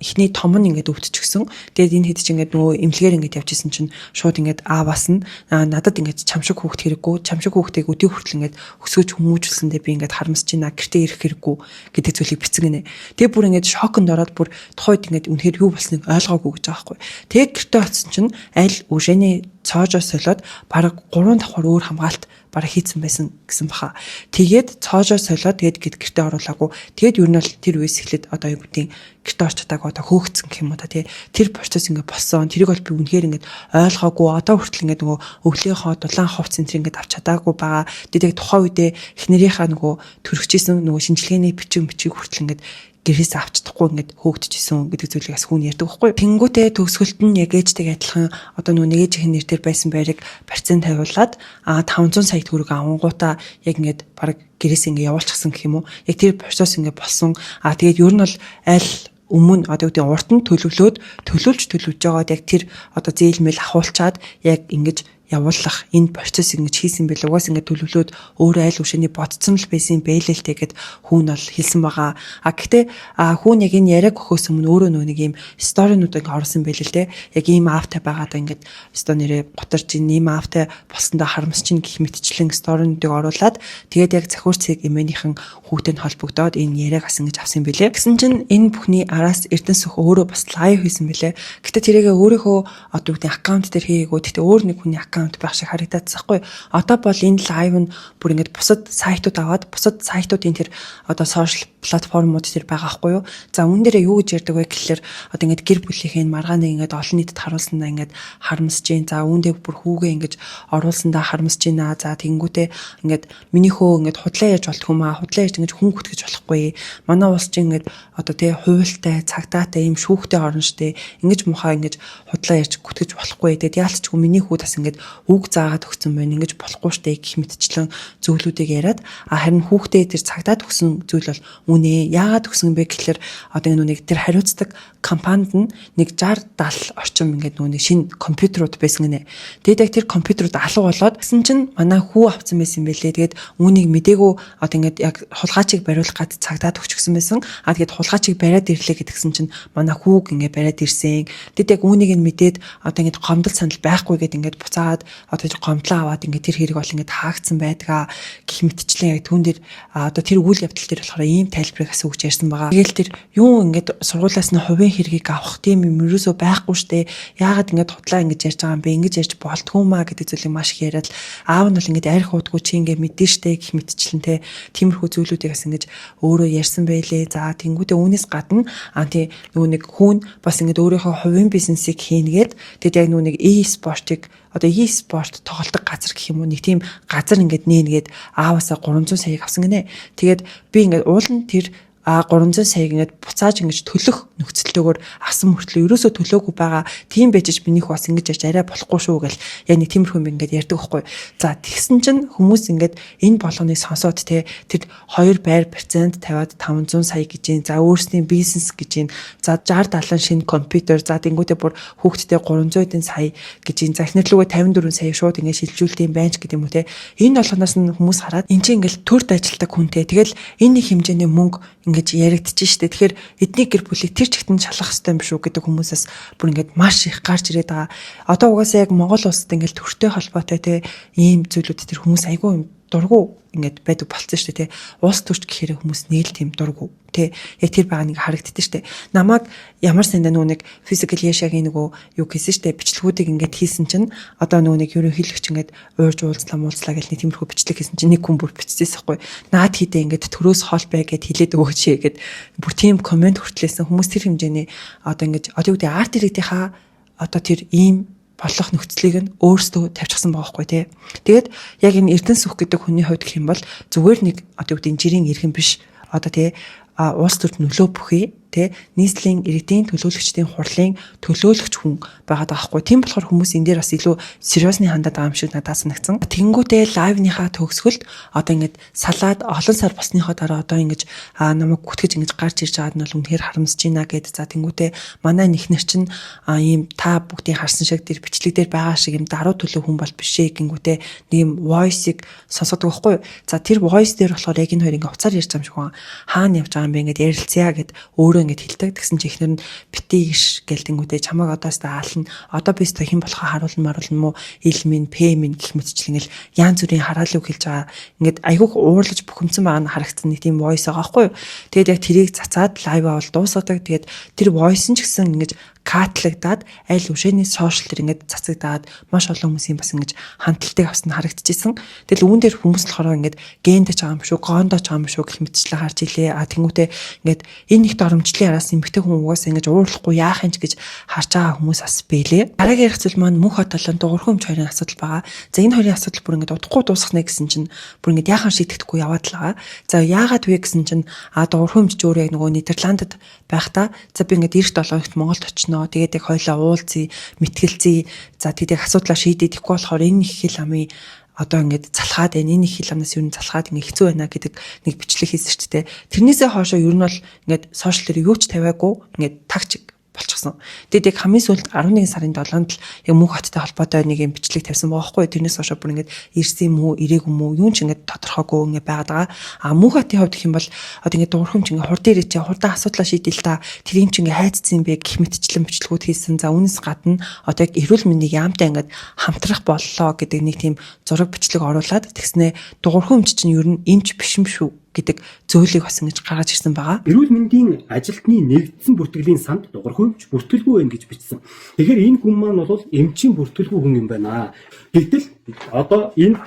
эхний том нь ингээд өвдчихсөн. Тэгээд энэ хэд ч ингээд нөгөө эмнэлгээр ингээд явж исэн чинь шууд ингээд ааваас нь надад ингээд чамшиг хүүхд хэрэггүй. Чамшиг хүүхдийг өдөө хүртэл ингээд өсгөж хүмүүжүүлсэндээ би ингээд харамсаж байна. Гэртээ ирэх хэрэггүй гэдэг зүйлийг бицгэнэ. Тэгээд бүр ингээд шоконд ороод бүр тухайд ингээд үнэхээр юу болсныг ойлгоогүй гэж байгаа байхгүй. Тэгээд гэртээ очсон чинь аль үжэний цоожоос солиод бараг 3 давхар өөр хамгаалт бараг хийцэн байсан гэсэн баха. Тэгээд цоожоо солиод тэгээд гэртээ оруулаагүй. Тэгээд ер нь бол тэр үеэс эхлээд одоо юу гэдгийг гэртээ орч чадаагүй одоо хөөгцөн гэх юм уу та тий. Тэр процесс ингээд болсон. Тэрийг бол би үнэхээр ингээд ойлгоогүй. Одоо хүртэл ингээд нөгөө өглөөхөө дулаан хувц центр ингээд авч чадаагүй байгаа. Тэгээд тухайн үедээ эхнэрийнхаа нөгөө төрөгчсэн нөгөө шинжилгээний бичиг хүртэл ингээд гэрээс авч чадахгүй ингээд хөөгдөжсэн гэдэг зүйлийг бас хүн ярьдаг байхгүй. Тэнгүүтээ төгсгөлт нь яг ээжтэй адилхан одоо нөгөө нэг ээжийн нэр дээр байсан байрыг процент тавиулаад 500 сая төгрөг авангуудаа яг ингээд баг гэрээс ингээд явуулчихсан гэх юм уу. Яг тэр процесс ингээд болсон. Тэгээд ер нь бол аль өмнө одоо үүдээ урт нь төлөвлөж байгаад яг тэр одоо зээлмэл ахуулчаад яг ингэж явуулах энэ процесс ингэж хийсэн байл угаас ингэ төлөвлөөд өөрөө айл үшэний бодцсон л байсан бэлэлтэй гэд хүүн бол хэлсэн байгаа. Гэхдээ хүүн яг энэ яриаг өгөхөөс өмнө өөрөө нөө нэг юм сторинуудыг оруулсан байл л те. Яг ийм аавтай байгаад ингэж өстө нэрээ готарч ийм аавтай болсондоо харамсч ин гих мэтчлэн сторинуудыг оруулаад тэгээд яг захиурцыг эмээнийхэн хүүтэй холбогдоод энэ яриаг бас ингэж авсан бэлээ. Гэсэн чинь энэ бүхний араас Эрдэнэс өх өөрөө бас лайв хийсэн бэлээ. Гэхдээ тэрийгээ өөрийнхөө одоо үгний аккаунт дээр хийгээгүй. Тэгтээ өөр нэг хүний аккаунт байх шиг харагдаад байхгүй. Одоо бол энэ лайв нь бүр ингэж бусад сайтууд аваад бусад сайтуудын тэр одоо сошиал платформуд тэр байгаа байхгүй юу. За үүн дээрээ юу гэж ярьдаг вэ гэхэлэр одоо ингэж гэр бүлийнхэн маргааныг ингэж олон нийтэд харуулсандаа ингэж харамсаж гин. За үүндээ бүр хүүгээ ингэж оруулсандаа харамсаж гинэ. За тэнгүүтээ ингэж минийхөө ингэж худлаа яаж болт хүмээ худлаа яаж ингэж хүн хүтгэж болохгүй. Манай улс чинь ингэж одоо тий хуйлтай цагдаатай юм шүүхтэй орно штэ. Ингэж мухаа ингэж худлаа яаж хүтгэж болохгүй. Тэгээд яалтчгүй миний хүү бас ингэж үг заагаад өгсөн байна. Ингэж болохгүй штэ гэх мэтчлэн зөвлүүдийг яриад харин хүүхдээ тэр цагдаад өгсөн зүйл бол үнэ. Яагаад өгсөн бэ гэхэлэр одоо энэ нэг тэр хариуцдаг компанид нь нэг 60-70 орчим ингээд нэг шинэ компьютерууд байсан гинэ. Тэгээд яг тэр компьютерууд алга болоод гэсэн чинь манай хүү авсан байсан юм байлээ. Тэгээд үүнийг мдээгүй одоо ингээд яг хулгайчийг бариулах гад цагдаад өгчихсэн байсан. Тэгээд хулгайчийг бариад ирлээ гэдгсэн чинь манай хүүг ингээд бариад ирсэн. Тэгэд яг үүнийг нь мэдээд одоо ингээд гомдол санал байхгүй гэд ингээд буцаад одоо гомдлоо аваад ингээд тэр хэрэг бол ингээд хаагдсан байдгаа гэх мэтчлэн яг түүн дээр одоо тэр үйл явдал дээр болохоор ийм тайлбарыг асууж ярьсан байгаа. Тэгээл тэр юу ингээд сургуулиас нь хувийн хэргийг авах тийм юм ерөөсөө байхгүй штэ. Яагаад ингээд худлаа ингэж ярьж байгаа юм бэ? Ингэж ярьж болтгүй маа гэдэг зүйлийг маш их яриад аав нь бол ингээд арх уудгүй чи ингээд мэдэн штэ гэх мэтчлэн те тиймэрхүү зүйлүүдийг бас ингэж өөрөө ярьсан байлээ. За тэнгуүтээ үүнээс гадна тий нөгөө нэг хүн бас ингээд өөрийнхөө хувийн бизнесийг хийнгээд тэгээд яг нөгөө нэг e-спортыг одоо e-спорт тоглолтог газар гэх юм уу нэг тийм газар ингээд нээнгээд ааваасаа 300 саяг авсан гинэ. Тэгээд би ингээд уулын тэр 300 саяг ингээд буцааж ингэж төлөх нөхцөлтэйгээр авсан мөртлөө ерөөсөө төлөөгүй байгаа. Тийм байж миний хүү бас ингэж ярьж арай болохгүй шүү гэл яг нэг тиймэрхүү юм ингээд ярьдаг байхгүй. За тэгсэн чинь хүмүүс ингээд энэ болгоныг сонсоод те тэр 2 байр процент тавиад 500 сая гэж юм. За өөрсдийн бизнес гэж юм. За 60 70 шинэ компьютер за тэнгуүтээ бүр хүүхдтэй 300 сая гэж юм. За эхнэрлүүгээ 54 сая шууд ингээд шилжүүлдэг юм байна ч гэдэг юм уу те. Энэ болгоноос нь хүмүүс хараад эн чинь ингээд төрд ажилтдаг хүнтэй. Тэгэл энэ нэг хэмжээний мөнгө ингэж яригдчих штэ. Тэгэхээр эдний гэр бүлийг тэр чигтэн шалгах хэрэгтэй юм шүү гэдэг хүмүүсээс бүр ингэж маш их гарч ирээд байгаа. Одоо угаасаа яг Монгол улсад ингэж төртэй холбоотой те ийм зүйлүүд тэр хүмүүс айгүй юм дургу ингээд байдаг болцсон шүү дээ. Улс төрч гэхээр хүмүүс нийл тийм дургу тий. Яг тэр байгаа нэг харагддаг шүү дээ. Намайг ямар сандаа нэг физикал яшагийн юу хийсэн шүү дээ. Бичлэгүүдийг ингээд хийсэн чинь одоо нэг ерөнхийлөгч ингээд уурж уулзлаа гэж нэг тиймэрхүү бичлэг хийсэн чинь нэг хүн бүр биччихсэн байхгүй. Наад хийдэ ингээд төрөөс хоол бай гэд хэлээд өгөөч гэд бүр тийм комент хүртлээсэн хүмүүс тэр хэмжээний одоо ингээд одоо юу гэдэг арт иргэдийнхаа одоо тэр ийм болох нөхцөлийг нь өөрсдөө тавьчихсан байгаа байхгүй тий. Тэгээд яг энэ Эрдэнэ сүх гэдэг хүний хувьд гэх юм бол зүгээр нэг одоо юу гэдэг жирийн иргэн биш одоо тий улс төрд нөлөө бүхий тий нийслэлийн иргэдийн төлөөлөгчдийн хурлын төлөөлөгч хүн байгаа даахгүй. Тийм болохоор хүмүүс энэ дээр бас илүү сериусны хандаад байгаа юм шиг надад санагдсан. Тэнгүүтээ лайвныхаа төгсгөлд одоо ингээд салаад олон сар болсныхоо дараа одоо ингэж намайг гүтгэж ингэж гарч ирж байгаад нь бол үнэхээр харамсаж байна гэд. За тэнгүүтээ манай нэхнэр чинь ийм та бүгдийг харсан шиг тэр бичлэг дээр байгаа шиг юм даруй төлөв хүн бол биш ээ гингүүтээ нэг юм voice-ыг сонсодог байхгүй. За тэр voice дээр болохоор яг энэ хоёр ингээ уцаар ярьж байгаа юм шиг байна. Хаана явж байгаа юм бэ ингээд ярилцъя гэд өөрөө ингээд хэлдэг. Тэгсэн чи ихнэр нь битгийш гэлтэнгүүтээ чамайг одоос та аална. Одоо би өстө хэн болохоо харуулна муу ил минь пэмин гэх мэтчил ингээл ян зүрийн хараалыг хэлж байгаа. Ингээд айгүйх уурлаж бухимдсан байгаа нь харагдсан нэг тийм voice байгаа байхгүй юу. Тэгээд яг тэрийг цацаад лайв авал дуусгадаг. Тэгээд тэр voice нь ч гэсэн ингэж катлагдаад аль үшээний сошиал төр ингээд цацагдаад маш олон хүмүүсийн бас ингэж хандлтыг авсан харагдчихсэн. Тэгэл үүн дээр хүмүүс болохоор ингээд гендэж байгаа юм шүү, гондож байгаа юм шүү гэх мэтчлээ харж илээ. Тэнгүүтээ ингээд энэ их доромжлын араас эмэгтэй хүн угаасаа ингэж уурлахгүй яах юм ч гэж харж байгаа хүмүүс бас бэлээ. Дараагийн ярих зүйл маань мөнх хот талын дуурхай өмч хоёрын асуудал байгаа. За энэ хоёрын асуудал бүр ингээд удахгүй дуусгах нэ гэсэн чинь бүр ингээд яахан шийдэхгүй яваад л байгаа. За яагаад вэ гэсэн чинь дуурхай өмч өөрөө яг нөгөө Нидерландд байхдаа за би ингээд 97 оногт Монголд очино. Тэгээд яг хоёлаа уулзъя, мэтгэлзье. За тэгээд асуудлаа шийдэх тэгэхгүй болохоор энэ их хэл амын одоо ингээд залхаад байна. Энэ их хэл амнаас юу н залхаад ингээд хэцүү байна гэдэг нэг бичлэг хийсэн шүү дээ. Тэрнээсээ хоошоо ер нь бол ингээд сошиал дээр юу ч тавиагүй ингээд тагчиг болчихсон. Тэгэд яг хамгийн сүүлд 11 сарын 7-нд л яг мөнх хоттой холбоотой нэг юм бичлэг тавьсан байгаа байхгүй. Тэрнээс хойш бүр ингээд ирсэн юм уу, ирээгүй юм уу, юу ч ингээд тодорхойгүй ингээд байгаад байгаа. Мөнх хотын хувьд гэх юм бол одоо ингээд дуурхамж ингээд хурд ирээд чи хурдан асуудлаа шийдэл та тэр юм чи ингээд хайцсан бэ гэх мэтчлэн бичлэгүүд хийсэн. За үүнээс гадна одоо яг эрүүл мэндийг яамтай ингээд хамтрах боллоо гэдэг нэг тийм зураг бичлэг оруулаад тэгснэ дуурхамж чинь ер нь эмч биш юм шүү гэдэг зөөлийг бас ингэж гаргаж ирсэн байгаа. Эрүүл мэндийн ажилтны нэгдсэн бүртгэлийн санд дуурхай өмч бүртгэлгүй байна гэж бичсэн. Тэгэхээр энэ хүн маань бол эмчийн бүртгэлгүй хүн юм байна. Гэтэл одоо энэ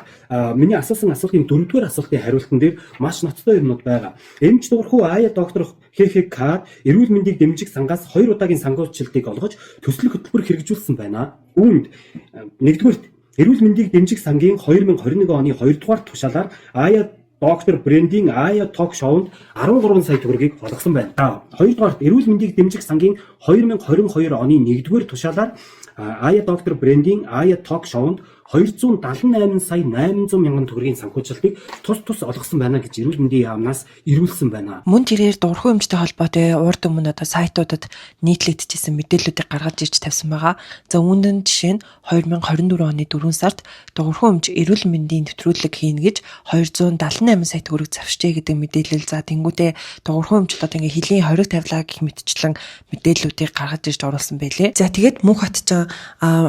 миний асуусан асуултын дөрөвдүгээр асуултын хариултан дээр маш ноцтой юмнууд байгаа. Эмч дуурхай ая доктор ХХК эрүүл мэндийг дэмжих сангаас 2 удаагийн сангуулчлалтыг олгож төсөл хөтөлбөр хэрэгжүүлсэн байна. Үүнд нэгдүгээрт эрүүл мэндийг дэмжих сангийн 2021 оны 2 дугаар тушаалаар ая доктор брендинг ая ток шоунд 13 сая төгрөгийг олгосон байна. Хоёрдугаарт эрүүл мэндийг дэмжих сангийн 2022 оны 1-р тушаалаар ая доктор брендинг ая ток шоунд 278 сая 800 мянган төгрөгийн санхүүжилтыг тус олгосон байна гэж эрүүл мэндийн яамнаас ирүүлсэн байна. Мөн тэрээр дуурхай өмчтэй холбоотой урд өмнө одоо сайтуудад нийтлэгдэжсэн мэдээллүүдийг гаргаж ирж тавьсан байгаа. За үүнд жишээ нь 2024 оны 4 сард дуурхай өмч эрүүл мэндийн нэвтрүүлэг хийнэ гэж 278 сая төгрөг зарчжээ гэдэг мэдээлэл. За тэнгуүтээ дуурхай өмчлөлт одоо ингээ хилийн хориг тавилаа гэх мэтчлэн мэдээллүүдийг гаргаж ирж оруулсан байлээ. За тэгээд мөнх хот ч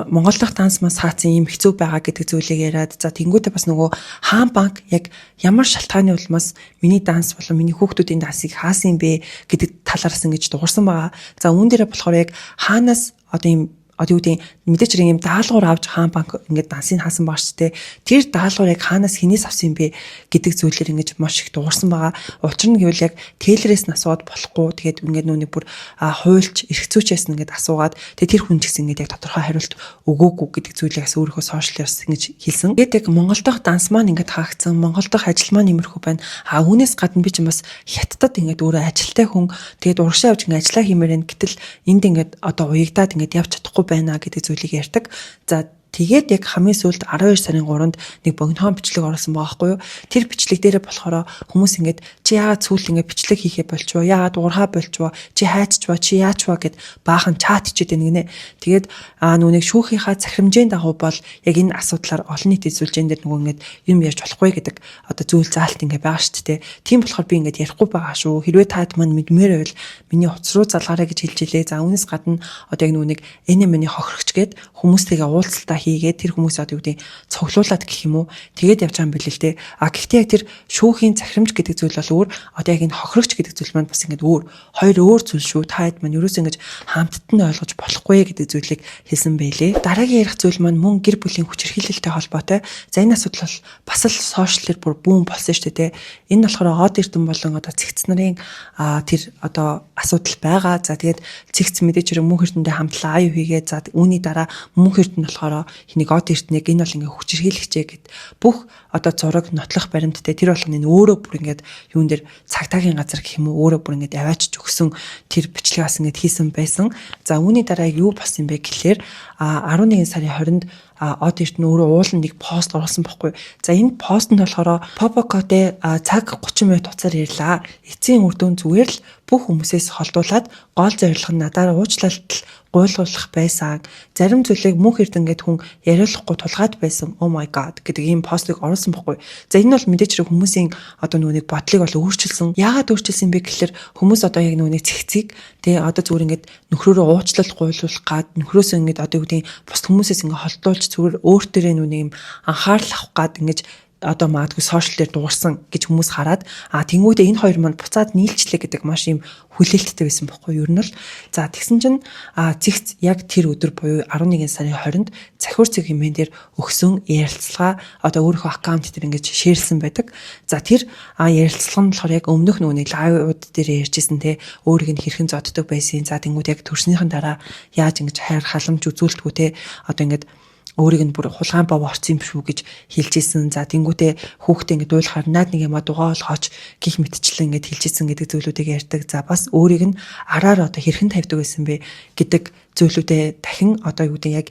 Монгол дахь данс мас хаацсан юм хэцүү гэдэг зүйлийг яриад за тэнгуүтээ бас нөгөө хаан банк яг ямар шалтгааны улмаас миний данс болон миний хүүхдүүдийн дансыг хаасан юм бэ гэдэг талаараас ингэж дуурсан байгаа. За үүн дээрээ болохоор яг хаанаас одоо юм одоо юу гэдэг мэдээч юм даалгавар авч хаан банк ингээд дансыг хаасан байгаа ч тийм тэр даалгавар яг хаанаас хинээс авсан юм бэ гэдэг зүйлээр ингэж маш их дуурсан байгаа. Учир нь гэвэл яг тейлерээс нь асууад болохгүй тэгээд ингээд нүуний бүр хуульч эрхцүүчээс нь ингээд асуугаад тэгээд тэр хүн ч гэсэн ингээд яг тодорхой хариулт өгөөгүй гэдэг зүйлийг бас өөрийнхөө сошиалээс ингэж хэлсэн. Тэгээд яг Монгол дахь данс маань ингээд хаагдсан, Монгол дахь ажил маань иймэрхүү байна. Үүнээс гадна би ч бас хятадд ингээд өөрөө ажилтай хүн тэгээд урагшаа явж ингээд ажиллаа хиймээр байна. Гэтэл энд ингээд одоо уягдаад ингээд явж чадахгүй байна гэдэг зүйлийг ярьдаг. За Тэгээд яг хамгийн сүүлд 12 сарын 3-нд нэг богинохон бичлэг оруулсан байгаа байхгүй юу. Тэр бичлэг дээрээ болохоор хүмүүс ингээд чи яагаад сүүл ингээд бичлэг хийхээ болчихвоо, яагаад уурхаа болчихвоо, чи хайчваа, чи яачваа гэд баахан чат хичээд байна гинэ. Тэгээд нүунийг шүүхийнхаа захирамжийн дагуу бол яг энэ асуудлаар олон нийтийн зүйлжэн дээр нөгөө ингээд юм ярьж болохгүй гэдэг одоо зүйл заалт ингээд байгаа шүү дээ. Тийм болохоор би ингээд ярихгүй байгаа шүү. Хэрвээ таад мань мэдмээр байвал миний утас руу залгаарай гэж хэлж илээ. За үүнээс гадна одоо яг нүунийг энэмэний хохирогч гээд хүмүүстэйгээ уулзалтаа хийгээд тэр хүмүүс одоо юу гэдэг цуглуулад гэх юм уу. Тэгээд явж байгаа юм билээ л дээ. Гэхдээ яг тэр шүүхийн захирамж гэдэг зүйл бол өөр, одоо яг энэ хохирогч гэдэг зүйл маань бас ингээд өөр, хоёр өөр зүйл шүү. Таад маань ерөөс ингэж хамтд нь ойлгож болохгүй гэдэг зүйлийг хэлсэн байлээ. Дараагийн ярих зүйл маань мөн гэр бүлийн хүчирхийлэлтэй холбоотой. За энэ асуудал бол бас л сошиалэр бүр бүүн болсон шүү дээ. Энэ болохоор од эрдэм болон одоо цэгц нарын тэр одоо асуудал байгаа. За тэгээд цэгц мэдээж хэрэг мөнх эрдэндээ хамтлаа аюу хийгээ. За үүний дараа мөнх эрдэнд болохоор хэнийг од эрдэнэг энэ бол ингээ хүчирхийлэгчээ гэд бүх одоо зураг нотлох баримттай тэр болгоны өөрөө бүр ингээд юун дээр цагтаагийн газар гэх юм уу өөрөө бүр ингээд аваачж өгсөн тэр бичлэг бас ингээд хийсэн байсан. За үүний дараа юу болсон бэ гэхлээр 11 сарын 20-нд од эрдэнэ өөрөө уулын нэг пост оруулсан байхгүй. За энэ постнд болохоор Попокотэй цаг 30 минут уцаар ярьлаа. Эцсийн үр дүн зүгээр л бүх хүмүүсээс холдуулаад гол зорилго нь надаар уучлалт гуйлгуулах байсан. Зарим зүйлийг мөнх эрдэнгээд хүн яриулахгүй тулгаад байсан. Oh my god гэдэг ийм постыг оруулсан байхгүй. За энэ бол мэдээж хэрэг хүмүүсийн одоо нүунийг бодлыг бол өөрчилсөн. Яагаад өөрчилсөн бэ гэхэлэр хүмүүс одоо яг нүуний цэгцгийг тэгээ одоо зүгээр ингээд нөхрөөрөө уучлалт гуйлуулах гад нөхрөөсөө ингээд одоо юу гэдэг бус хүмүүсээс ингээд холдуулж зүгээр өөртөө нүуний юм анхаарал авах гад ингээд одоо маадгүй сошиал дээр дуурсан гэж хүмүүс хараад тэнгуүдээ энэ хоёр манд буцаад нийлчлээ гэдэг маш юм хүлээлттэй байсан байхгүй юу. Ер нь л за тэгсэн чинь цэгц яг тэр өдөр буюу 11 сарын 20-нд Захиур цэг хэмээн дээр өгсөн ярилцлага одоо өөрийнхөө аккаунт дээр ингэж шеэрлсэн байдаг. За тэр ярилцлага нь болохоор яг өмнөх нүуний лайвууд дээр ярьжсэн те өөрийг нь хэрхэн зоддог байсан. За тэнгуүд яг төрснийхэн дараа яаж ингэж хайр халамж үзүүлдэггүй те одоо ингэж өөрийг нь бүр хулгайн бов орсон юм шүү гэж хэлжсэн. За тэнгуүтээ хүүхдээ ингээд уйлахаар наад нэг юм дугаа олгооч гих мэтчлэн ингээд хэлжсэн гэдэг зүйлүүдийг ярьдаг. За бас өөрийг нь араар одоо хэрхэн тавьдаг байсан бэ гэдэг зүйлүүдээ дахин одоо юу гэдэг яг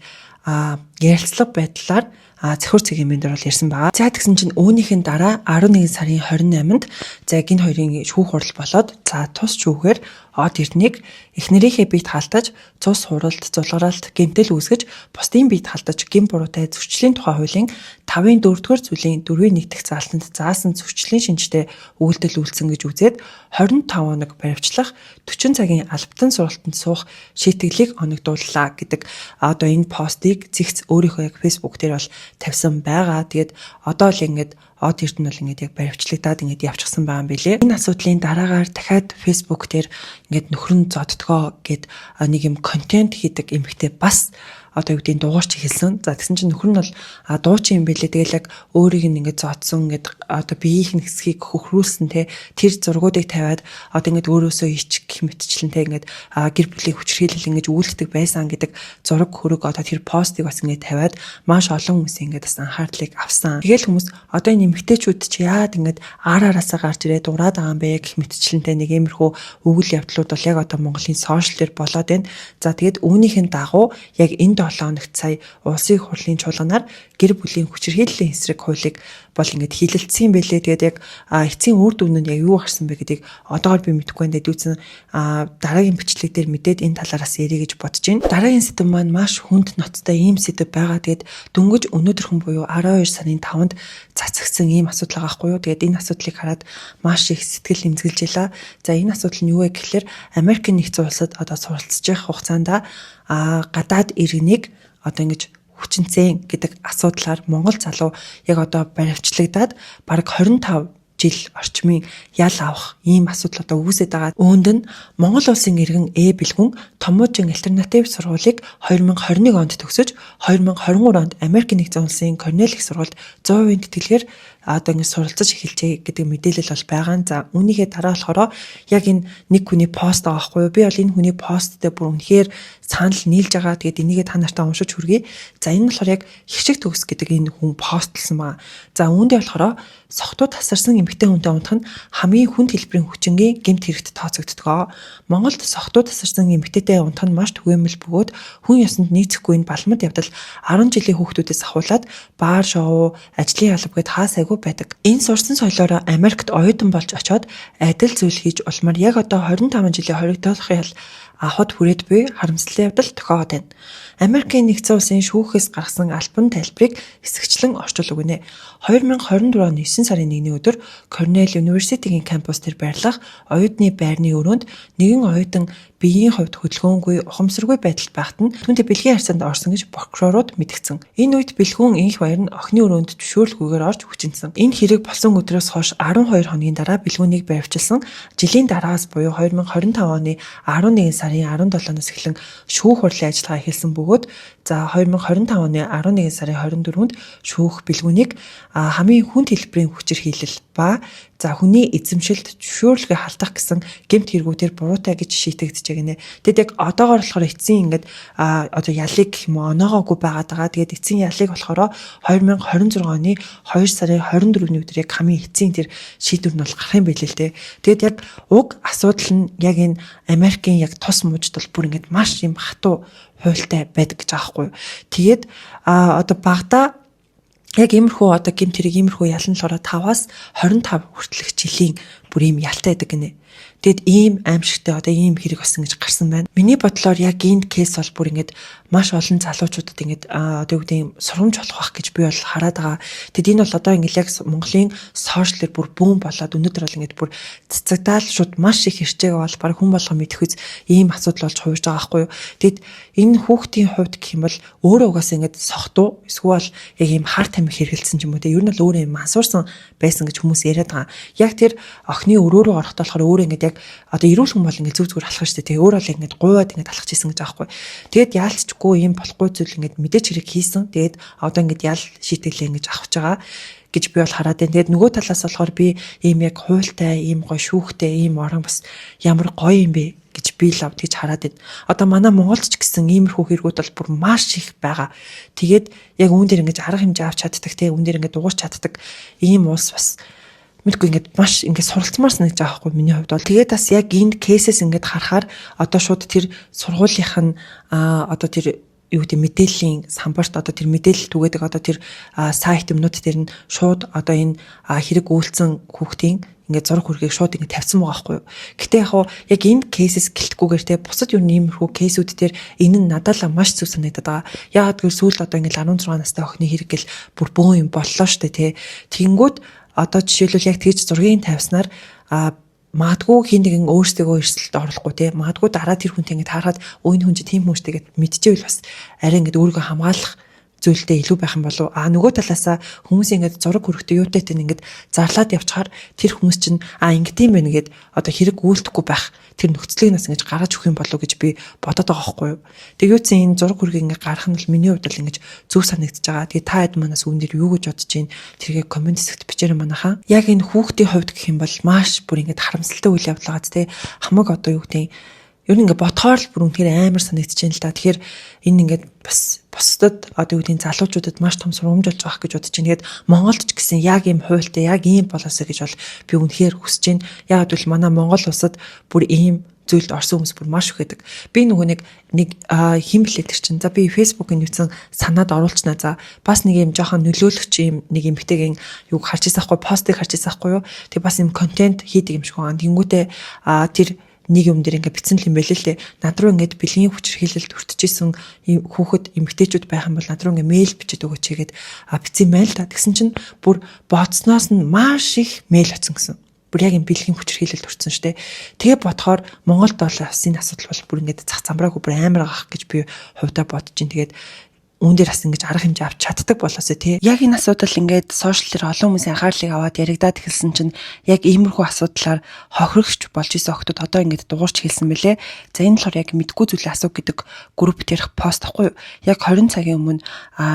ярилцлага байдлаар Захиур цэг хэмээн дээр бол ярьсан байгаа. За тэгсэн чинь үүнийхэн дараа 11 сарын 28-нд за энэ хоёрын шүүх хурал болоод за тус шүүхээр од эрдэнэг эхнэрийнхээ биед хаалтаж цус хуралд зулгараалт гэмтэл үүсгэж бусдын биед хаалтаж гэм буруутай зөрчлийн тухай хуулийн 5-ын 4-р зүйлийн 4-ийн 1 дэх заалтанд заасан зөрчлийн шинжтэй үйлдэл үйлдсэн гэж үзээд 25 хоног баривчлах 40 цагийн албатан сургалтанд суух шийтгэлийг оногдууллаа гэдэг одоо энэ постыг цэгц өөрийнхөө яг фэйсбુક дээр бол тавьсан байгаа. Тэгээд одоо л ингээд од эрдэнэ бол ингээд яг баривчлагдаад ингээд явчихсан байгаа юм билэ. Энэ асуудлын дараагаар дахиад фэйсбુક дээр ингээд нөхрөн зоддгоо гэд нэг юм контент хийдэг эмэгтэй бас одоо юу гэдгийг дугаарч хэлсэн. За тэгсэн чинь нөхөр нь бол дуучин юм билээ. Тэгэл яг өөрийг нь ингээд зодсон ингээд одоо биеийн хэсгийг хөхрүүлсэн те тэр зургуудыг тавиад одоо ингээд өөрөөсөө ич мэтчлэн те ингээд гэр бүлийн хүчирхийлэл ингээд үйлддэг байсан гэдэг зураг хөрөг одоо тэр постыг бас ингээд тавиад маш олон хүмүүс ингээд бас анхаарлыг авсан. Тэгэл хүмүүс одоо энэ эмэгтэйчүүд чи яад ингээд аараасаа гарч ирээд ураад байгаа юм бэ гэх мэтчлэнтэй нэг иймэрхүү өгүүл явдлууд бол яг одоо Монголын сошиал дээр болоод байна. За тэгээд үүнийхэн дагуу яг энэ 7 хоногт сая улсын хурлын чуулганаар гэр бүлийн хүчирхийллийн эсрэг хуулийг бол ингээд хилэлцсэн юм байлээ. Тэгээд яг эцсийн үр дүн нь яг юу гарсан бэ гэдгийг одоогоор би мэдэхгүй байна. Дүүцэн дараагийн бичлэг дээр мэдээд энэ талаараас ярих гэж бодож байна. Дараагийн сэдэв маань маш хүнд ноцтой ийм сэдэв байгаа. Тэгээд дөнгөж өнөөдөрхөн буюу 12 сарын 5-нд цацагдсан ийм асуудал байгаа хгүй юу. Тэгээд энэ асуудлыг хараад маш их сэтгэл эмзэглэж илаа. За энэ асуудал нь юу вэ гэхэлэр Америкийн нэгдсэн улсад одоо суралцж явах хугацаанд гадаад иргэнийг одоо ингэж хүчинцэн гэдэг асуудлаар Монгол залуу яг одоо баривчлагдаад бараг 25 жил орчмын ял авах ийм асуудал одоо үүсэж байгаа. Үүнд нь Монгол улсын иргэн бэлгүн Томоожийн альтернатив сургуулийг 2021 онд төгсөж 2023 онд Америк нэгдсэн улсын Корнель их сургуульд 100% тэтгэлгээр одоо ингэ суралцаж эхэлжээ гэдэг мэдээлэл бол байгаа. За үүнийхээ дараа болохоор яг энэ нэг хүний пост байгаа байхгүй юу? Би бол энэ хүний посттэй бүр үнэхээр санал нийлж байгаа. Тэгээд энийгээ та нартай уншиж хүргэе. За энэ болохоор яг хишиг төгс гэдэг энэ хүн постлсан байгаа. За үүндээ болохоор согтуу тасарсан эмэгтэй хүнтэй унтах нь хамгийн хүнд хэлбэрийн хүчингийн гэмт хэрэгт тооцогддог. Монголд согтуу тасарсан эмэгтэйтэй унтах нь маш түгээмэл бөгөөд хүн ёсонд нийцэхгүй энэ балмад явдал 10 жилийн хүүхдүүдээс ахуулаад баар шоу, ажлын алба гэд хаа сайгүй байдаг. Энэ сурсан соёлоор Америкт оюутан болж очоод адил зүйл хийж улмаар яг одоо 25 жилийн хоригдуулах ахад хүрээд буй харамсалтай явдал тохиогод байна. Америкийн нэгдсэн улсын шүүхээс гаргасан албан тайлбарыг хэсэгчлэн орчуул өгнө. 2024 оны 9 сарын 1-ний өдөр Корнелл Университетийн кампус дээр байрлах оюутны байрны өрөөнд нэгэн оюутан биеийн хувьд хөдөлгөөнгүй ухамсаргүй байдалд байхад нь түүнтэй бэлгийн харьцаанд орсон гэж прокурорууд мэдгдсэн. Энэ үед бэлгүүн инх баяр нь охины өрөөнд зөвшөөрлгүйгээр орж хүчинсэн. Энэ хэрэг болсон өдрөөс хойш 12 хоногийн дараа бэлгүүнийг баривчилсан. Жилийн дараагаас буюу 2025 оны 11 сарын 17-наас эхлэн шүүх хурлын ажиллагаа эхэлсэн бөгөөд за 2025 оны 11 сарын 24-нд шүүх бэлгүүнийг хамгийн хүнд хэлбэрийн хүчээр хийлэл ба за хүний эзэмшилд зөвшөөрлөгөө халдах гэсэн гэмт хэрэгүүдээр буруутай гэж шийтгэгдэж байна. Тэгэд яг одоогоор болохоор эцсийн ингээд одоо ялыг гэх юм уу оноогоогүй байгаад байгаа. Тэгээд эцсийн ялыг болохоор 2026 оны 2 сарын 24-ний өдөр яг хамгийн эцсийн тэр шийдвэр нь бол гарах юм байл л дээ. Тэгээд яг уг асуудал нь яг энэ Америкийн яг тус мужид бол бүр ингээд маш юм хатуу хуйлтай байдаг гэж байгаа хгүй. Тэгээд одоо багада яг иймэрхүү одоо гэмт хэрэг иймэрхүү ялан болохоор 5-аас 25 хүртэлх жилийн бүр ийм ялтай байдаг гинэ. Тэгэд ийм аимшигтай одоо ийм хэрэг болсон гэж гарсан байна. Миний бодлоор яг энэ кейс бол бүр ингээд маш олон залуучуудад ингээд одоо юу гэдэг сургамж болох байх гэж би бол хараад байгаа. Тэгэд энэ бол одоо ингээд яг Монголын сошиалэр бүр бүүн болоод өнөөдөр бол ингээд бүр цэцэгдаал шууд маш их хэрчээг бол баг хүн болго мэдэх үз ийм асуудал болж хувирж байгаа байхгүй юу. Тэгэд энэ хүүхдийн хувьд гэх юм бол өөрөө угаасаа ингээд сохтуу эсвэл яг ийм хар тамхи хэрэгэлсэн ч юм уу те ер нь бол өөрөө юм мансуурсан байсан гэж хүмүүс яриад байгаа. Яг тэр охины өрөө рүү орохдоо болохоор өөрөө ингээд яг одоо эрүүл хүн бол ингээд зүг зүгээр алхах штэ тэгээ өөрөө л ингээд гуйваад ингээд алхаж исэн гэж аахгүй. Тэгээд яалцчгүй юм болохгүй зүйл ингээд мэдээж хэрэг хийсэн. Тэгээд одоо ингээд ял шийтгэлээ ингэж авч байгаа гэж би бол хараад байна. Тэгээд нөгөө талаас болохоор би ийм яг хуйлтай, ийм гоё шүүхтэй, ийм орон бас ямар гоё юм бэ гэж би л авд гэж хараад байна. Одоо манай Монголд ч гэсэн иймэрхүү хэрэгүүд бол бүр маш их байгаа. Тэгээд яг үүн дээр ингэж арга хэмжээ авч чаддаг те үүн дээр ингэж дугуйч чаддаг ийм улс бас мэдгүй ингээд маш ингээд суралцмаар санагдаж байгаа хгүй миний хувьд бол. Тэгээд бас яг энэ кейсээс ингээд харахаар одоо шууд тэр сургуулийнх нь одоо тэр юу гэдэг мэдээллийн самбарт одоо тэр мэдээлэл түгээдэг одоо тэр сайт юмнууд дээр нь шууд одоо энэ хэрэг үйлцэн хүүхдийн ингээд зураг хүргийг шууд ингээд тавьсан байгаа байхгүй юу. Гэтэ яг энэ кейсээс гэлтгүүгээр те бусад юу нэмэрхүү кейсүүд дээр энэ нь надад л маш зүг санагдаад байгаа. Яагаад гэвэл сүүлд одоо ингээд 16 настай охины хэрэг гэл бүр бөөн юм боллоо штэ те. Тэнгүүд одоо жишээлбэл яг тэгж зургийг тавьснаар магадгүй хин нэгэн өөрсдөө эрсдэлд оруулахгүй те магадгүй дараа тэр хүнтэй ингэ таарахад өөний хүн чинь тийм хүмүүстэй гэд мэдчихвэл бас арай ингэ өөрийгөө хамгаалах зүйлтэй илүү байх юм болов нөгөө талаасаа хүмүүсийн ингэ зураг хөрөхтэй юутай тэн ингэ зарлаад явчихаар тэр хүмүүс чинь ингэдэм байх нэгэд одоо хэрэг үйлдэхгүй байх тэр нөхцөлийг нас ингэж гаргаж өгөх юм болов гэж би бодоод байгаа байхгүй юу. Тэгвэл энэ зураг хөргийг ингэ гаргах нь бол миний хувьд бол ингэж зүг санагдаж байгаа. Тэгээ та хэд манаас үүн дээр юу гэж бодож байна тэргээ комент хэсэгт бичээрэй манайхаа. Яг энэ хүүхдийн хувьд гэх юм бол маш бүр ингэ харамсалтай үйл явдал байгаа те хамаг одоо юу гэдэг ер нь ингээ ботхоор л бүр үнээр амар санагдаж байна л да. Тэгэхээр энэ ингээд бас бусдад одоо юу гэдэг залуучуудад маш том сургамж болж байгаа гэж бодож байна. Тэгээд Монголд ч гэсэн яг ийм хуйлтай яг ийм болоосоо гэж бол би үнэхээр хүсэж байна. Яг гэвэл манай Монгол улсад бүр ийм зүйлд орсон хүмүүс бүр маш их байдаг. Би нөгөө нэг хим блэ тэр чинь. За би Facebook-ын нүцэн санаад оруулчихна. За бас нэг юм жоохон нөлөөлөгч юм нэг эмгтэйгийн юг харж ирсаахгүй постыг харж ирсаахгүй юу. Тэг бас юм контент хийдэг юм шиг байгаа. Тэнгүүтээ тэр нэг юм дээр ингээд бичсэн юм байл л дээ. Над руу ингээд бэлгийн хүчирхийлэлд өртөжсэн хүүхэд эмэгтэйчүүд байх юм бол над руу ингээд мэйл бичиж өгөөч гэдэг бичсэн мэйл та. Тэгсэн чинь бүр бодсноос нь маш их мэйл очсон гэсэн. Бүр яг юм бэлгийн хүчирхийлэлд өртсөн шүү дээ. Тэгээ бодохоор Монголд бол энэ асуудал бол бүр ингээд цах замбраагүй бүр амар гах гэж би хувьдаа бодож байна. Тэгээд үүн дээр бас ингэж арга хэмжээ авч чаддаг болоосоо тий. Яг энэ асуудал ингээд сошиал дээр олон хүмүүсийн анхаарлыг аваад яригадаад эхэлсэн чинь яг иймэрхүү асуудлаар хохирогч болж исэн охтууд одоо ингээд дуурч хэлсэн мөлий. За энэ болохоор яг мэдгүй зүйлээ асуу гэдэг групп дээрх пост ахгүй юу? Яг 20 цагийн өмнө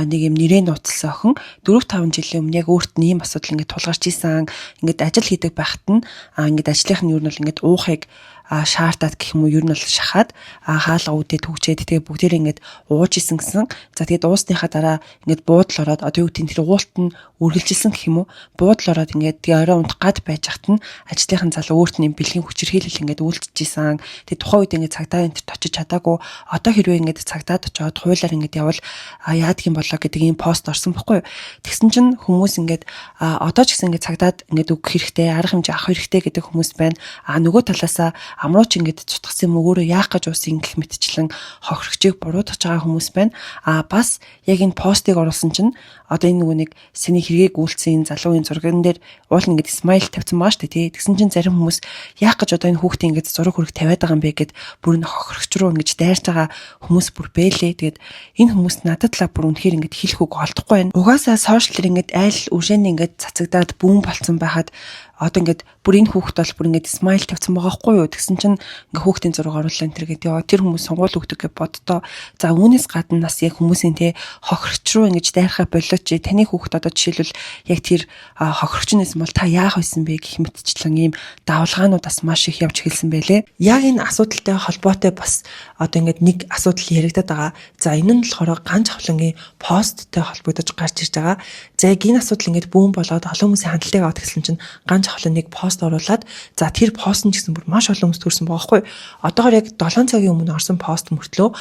нэг юм нэрээ нууцлсан охин 4-5 жилийн өмнө яг өөрт нь ийм асуудал ингээд тулгарч исэн. Ингээд ажил хийдэг байхад нь ингээд ажлынх нь юу нь бол ингээд уухыг шаардаад гэх юм уу ер нь бол шахаад хаалга үдээ төгчээд тэгээ бүгдээрээ ингээд ууж исэн гэсэн. За тэгээд уусныхаа дараа ингээд буудал ороод одоо юу гэдэг тэр уулт нь үргэлжилсэн гэх юм уу буудал ороод ингээд тэгээ орой унтах гад байж хат нь ажлынхан залуу өөрт нь бэлгийн хүчирхийлэл ингээд үйлчижсэн. Тэгээ тухайн үед ингээд цагдаа энтерт очиж чадаагүй одоо хэрвээ ингээд цагдаад очоод хуулиар ингээд явал яадаг юм болоо гэдэг ийм пост орсон байхгүй юу. Тэгсэн чинь хүмүүс ингээд одоо ч гэсэн ингээд цагдаад ингээд өгөх хэрэгтэй арга хэмжээ авах хэрэгтэй гэдэг хүмүүс байна. Нөгөө талаасаа амрууч ингээд цутгсан юм өөрөө яах гэж уусын гэх мэтчлэн хохирогчийг буруутгаж байгаа хүмүүс байна. Бас яг энэ постыг оруулсан чинь одоо энэ нөгөө нэг сэний хэрэгээг үйлцсэн залуугийн зурган дээр уул ингээд смайл тавьсан баа штэ тий. Тэгсэн чинь зарим хүмүүс яах гэж одоо энэ хүүхдээ ингээд зураг хүрэх тавиад байгаа юм бэ гэд бүр энэ хохирогч руу ингэж дайрч байгаа хүмүүс бүр бэлээ. Тэгээд энэ хүмүүс надад л бүр үнэхээр ингээд хэлэх үг олдохгүй байна. Угаасаа сошиал ингээд айл үржээний ингээд цацагдаад бүүн болцсон байхад одоо ингээд бүр энэ хүүхэд бол бүр ингээд смайл тавьсан байгаа хгүй юу. Тэгсэн чинь ингээд хүүхдийн зураг оруулаа энэ гэдэг. Тэр хүмүүс сонгуул өгдөг гэж боддоо. За үүнээс гадна бас яг хүмүүсийн те хохирогч руу ингэж дайрахаа болооч таны хүүхэд одоо жишээлбэл яг тэр хохирогчнээс бол та яах байсан бэ гэх мэтчлэн ийм давлгаанууд бас маш их явж эхэлсэн байлээ. Яг энэ асуудалтай холбоотой бас одоо ингээд нэг асуудал яригадаад байгаа. За энэ нь болохоор ганц хавлангийн посттой холбогдож гарч ирж байгаа. За яг энэ асуудал ингээд бүүн болоод олон хүмүүсийн хандлтыг аваад гэсэн чинь ганц хавлан нэг пост оруулаад за тэр пост нь ч гэсэн бүр маш олон хүмүүс төрсэн байгаа хгүй. Одоогоор яг 7 цагийн өмнө орсон пост мөртлөө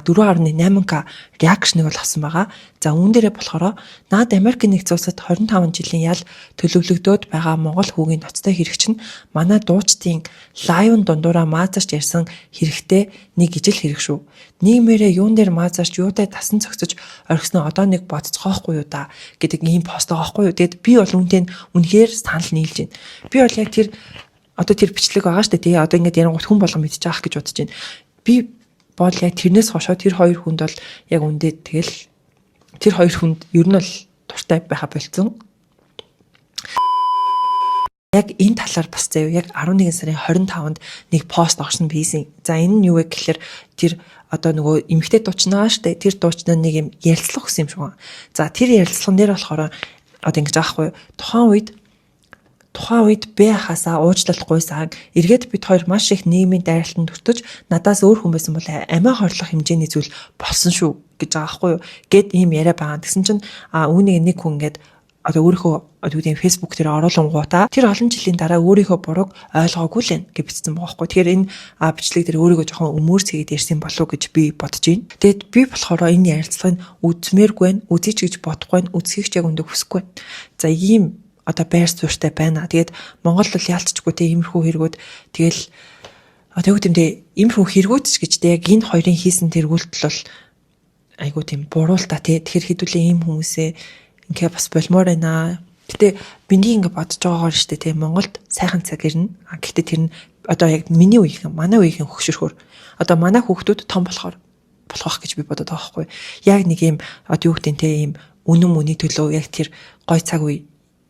4.8k реакшныг бол авсан байгаа. За үүн дээрээ болохоор наад Америк нэгдсэн улсад 25 жилийн ял төлөвлөгдөөд байгаа Монгол хүүгийн ноцтой хэрэг чинь манай дуучдын лайвн дундуура маазарч ярьсан хэрэгтэй нэг ижил хэрэг шүү. Нийгмээрээ юун дээр маазарч юутай тасан цогцож орхисноо одоо нэг бодцгоохгүй юу да гэдэг ийм пост байгаа хгүй юу. Тэгэд би бол үнтэй үнэхээр санал нийлж байна. Би бол яг тэр одоо тэр бичлэг байгаа штэ тий. Одоо ингээд ярангуут хүн болгон мэдчих гэж бодож байна. Би бол яг тэрнээс хошоо тэр хоёр хүнд бол яг үндэ тэгэл тэр хоёр хүнд ер нь бол дуртай байха болцсон. Яг энэ талаар бас заяа яг 11 сарын 25-нд нэг пост орсон бийсэн. За энэ нь юу вэ гэхээр тэр одоо нөгөө эмэгтэй дуучнаа штэ тэр дуучнаа нэг юм ярилцлага өгсөн юм шиг байна. За тэр ярилцлаган дээр болохоор одоо ингэж аахгүй тухайн үед бэ хасаа уучлалгүйсэн эргээд бид хоёр маш их нийгмийн дайралтанд өртөж надаас өөр хүн байсан бол амиа хорлох хэмжээний зүйл болсон шүү гэж байгаа байхгүй юу гэд ийм яриа байгаа. Тэгсэн чинь үүнийг нэг хүн ингээд одоо өөрийнхөө одоо фэйсбુક дээр оруулангуудаа тэр олон жилийн дараа өөрийнхөө бурууг ойлгоогүй л гэж бичсэн байгаа байхгүй. Тэгэхээр энэ бичлэг дээр өөрийгөө жоохон өмөрцгээд ярьсан болов уу гэж би бодож байна. Тэгэд би болохоор энэ ярилцлагыг үзмээргүй байна, үзьеч гэж бодохгүй байна, үзхийгч яг өндө хүсэхгүй байна. За ийм одоо байр суурьтай байна. Тэгээд Монгол бол яалтчгүй те иймэрхүү хэрэгүүд тэгэл одоо юу гэмдэ иймэрхүү хэрэгүүд ч гэж те яг энэ хоёрын хийсэн тэр үйлдэл бол айгуу тийм буруулта те тэр хэдүүлээ ийм хүмүүсээ ингээ бас болмоор байна. Гэтэ миний ингээ бодож байгаагаар штэ те Монголд сайхан цаг ирнэ. Гэхдээ тэр нь одоо яг миний үеийн манай үеийн хөгшөрхөр одоо манай хүүхдүүд том болох гэж би бодоод байгаа байхгүй. Яг нэг юм одоо юу гэдэг те ийм үнэн мөний төлөө яг тэр гой цаг үе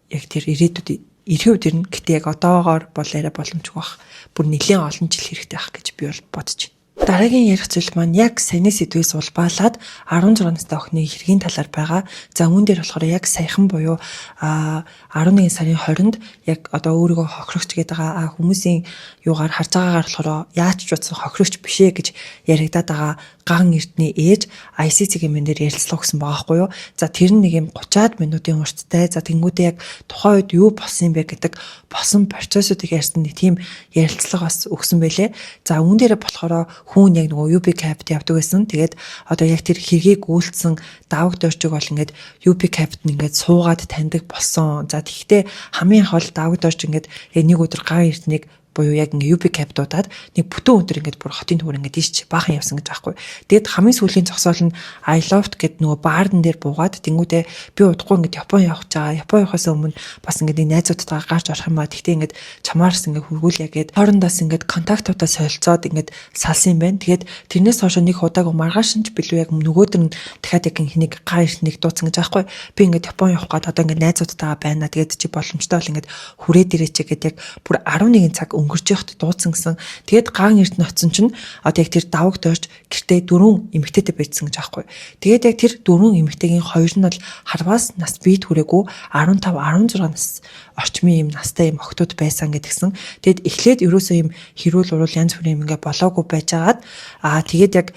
яг тэр ирээдүйд ирэх үед ирнэ. Гэтэ яг одоогоор бол арай боломжгүй бах. Бүр нэлээд олон жил хэрэгтэй байх гэж би бол бодож байна. Дараагийн ярих зүйл маань яг саяны сэдвээс улбаалаад 16 настай охины хэргийн талаар байгаа. За үүн дээр болохоор яг саяхан буюу 11 сарын 20-нд яг одоо өөрийгөө хохирогч гэдэг байгаа хүмүүсийн юугаар харж байгаагаар болохоор яаж ч утсан хохирогч бишээ гэж яригадаад байгаа ган эрдний ээж ICC-ийн мэнээр ярилцлага өгсөн байгаа хгүй юу. За тэр нэг юм 30-аад минутын урттай. За тэнгуүдээ яг тухайн үед юу болсон юм бэ гэдэг болсон процессыг ярьсан нэг тийм ярилцлага бас өгсөн байлээ. За үүн дээр болохоор хүн яг нөгөө UB Cap-д явдаг байсан. Тэгээд одоо яг тэр хэргийг үйлдсэн даваг дорчиг бол ингээд UB Cap-д ингээд суугаад таньдаг болсон. За тэгэхдээ хамгийн хол даваг дорч ингээд яг нэг өдөр ган эрднийг буюу яг ингээ UB cab дуудаад нэг бүтэн өдөр ингээд бүр хотын төвөр ингээд ийш баахан явсан гэж аахгүй. Тэгэд хамгийн сүүлийн зогсоол нь I loved гэд нөгөө баарн дээр буугаад тэнгуүдээ би удахгүй ингээд Япон явах гэж байгаа. Япон явахаас өмнө бас ингээд нэг найзуудтайгаа гарч орох юм аа. Тэгтээ ингээд чамаарс ингээд хургуулъя гэд хоорондоос ингээд контактуудаа солилцоод ингээд салсан юм байна. Тэгээд тэрнээс хойш нэг удааг маргааш нь билүү яг нөгөөдөр нь дахиад яг хэнийг гар ирснийг дууцсан гэж аахгүй. Би ингээд Япон явах гээд одоо ингээд найзуудтайгаа байна. Тэгээд чи боломжтой бол ингээд хүрээд ирээч гэдэг яг бүр 11 цаг өнгөрч явахд дууцсан гэсэн. Тэгээд ган эрт ноцсон чинь одоо яг тэр даваг дойрч гэртээ 4 эмэгтэйтэй байцсан гэж аахгүй. Тэгээд яг тэр 4 эмэгтэйгийн 2 нь бол харваас нас бие түрээгүй 15 16 нас орчмын юм настай юм охтууд байсан гэдгсэн. Тэгэд эхлээд ерөөсөө юм хэрүүл урал янз бүрийн юм ингээ болоогүй байжгаад тэгээд яг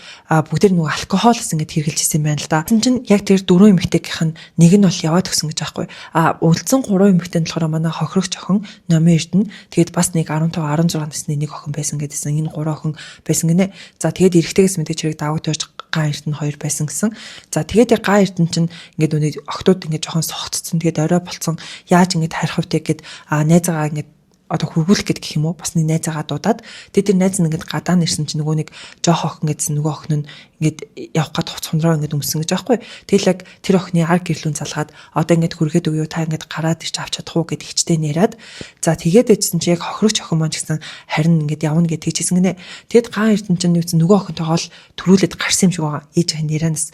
бүгд нэг алкогоолс ингээ хэрглэжсэн байна л да. Тэгсэн чинь яг тэр 4 эмэгтэйгийнх нь нэг нь бол яваад өгсөн гэж аахгүй. Үлдсэн 3 эмэгтэй нь болохоор манай хохирогч охин номын эрдэнэ. Тэгээд бас нэг 15 16 насны нэг охин байсан гэдсэн. Энэ 3 охин байсан гинэ. За тэгээд эрэгтэйгээс мэдээж хэрэг даваг дойж ган эрдэнэ 2 байсан гэсэн. За тэгээд яг ган эрдэнэ чинь ингээд үний охтууд ингээд жоохон согтцсон. Тэгээд орой болцсон. Яаж ингээд харих вэ гэд найзаагаа ингээд одоо хургуулах гэдэг гэх юм уу бас нэг найзаагаа дуудаад тэгээд тэр найз нь ингээд гадаа нэрсэн чинь нөгөө нэг жоох охин гэдсэн нөгөө охин нь ингээд явах гээд хувц хондроо ингээд өмсөн гэж аахгүй. Тэгэл яг тэр охины ар гэрлүүн залгаад одоо ингээд хүргээд өгөө та ингээд гараад ирч авч чадах уу гэд хичтэй нэраад за тэгээд эцсэн чи яг хохирогч охин маань ч гэсэн харин ингээд явна гэд хэлчихсэн гинэ. Тэгэд ган эрдэнэ чинь нүцэн нөгөө охинтойгоо л төрүүлээд гарсан юм шиг байгаа ээж охин нэранаас.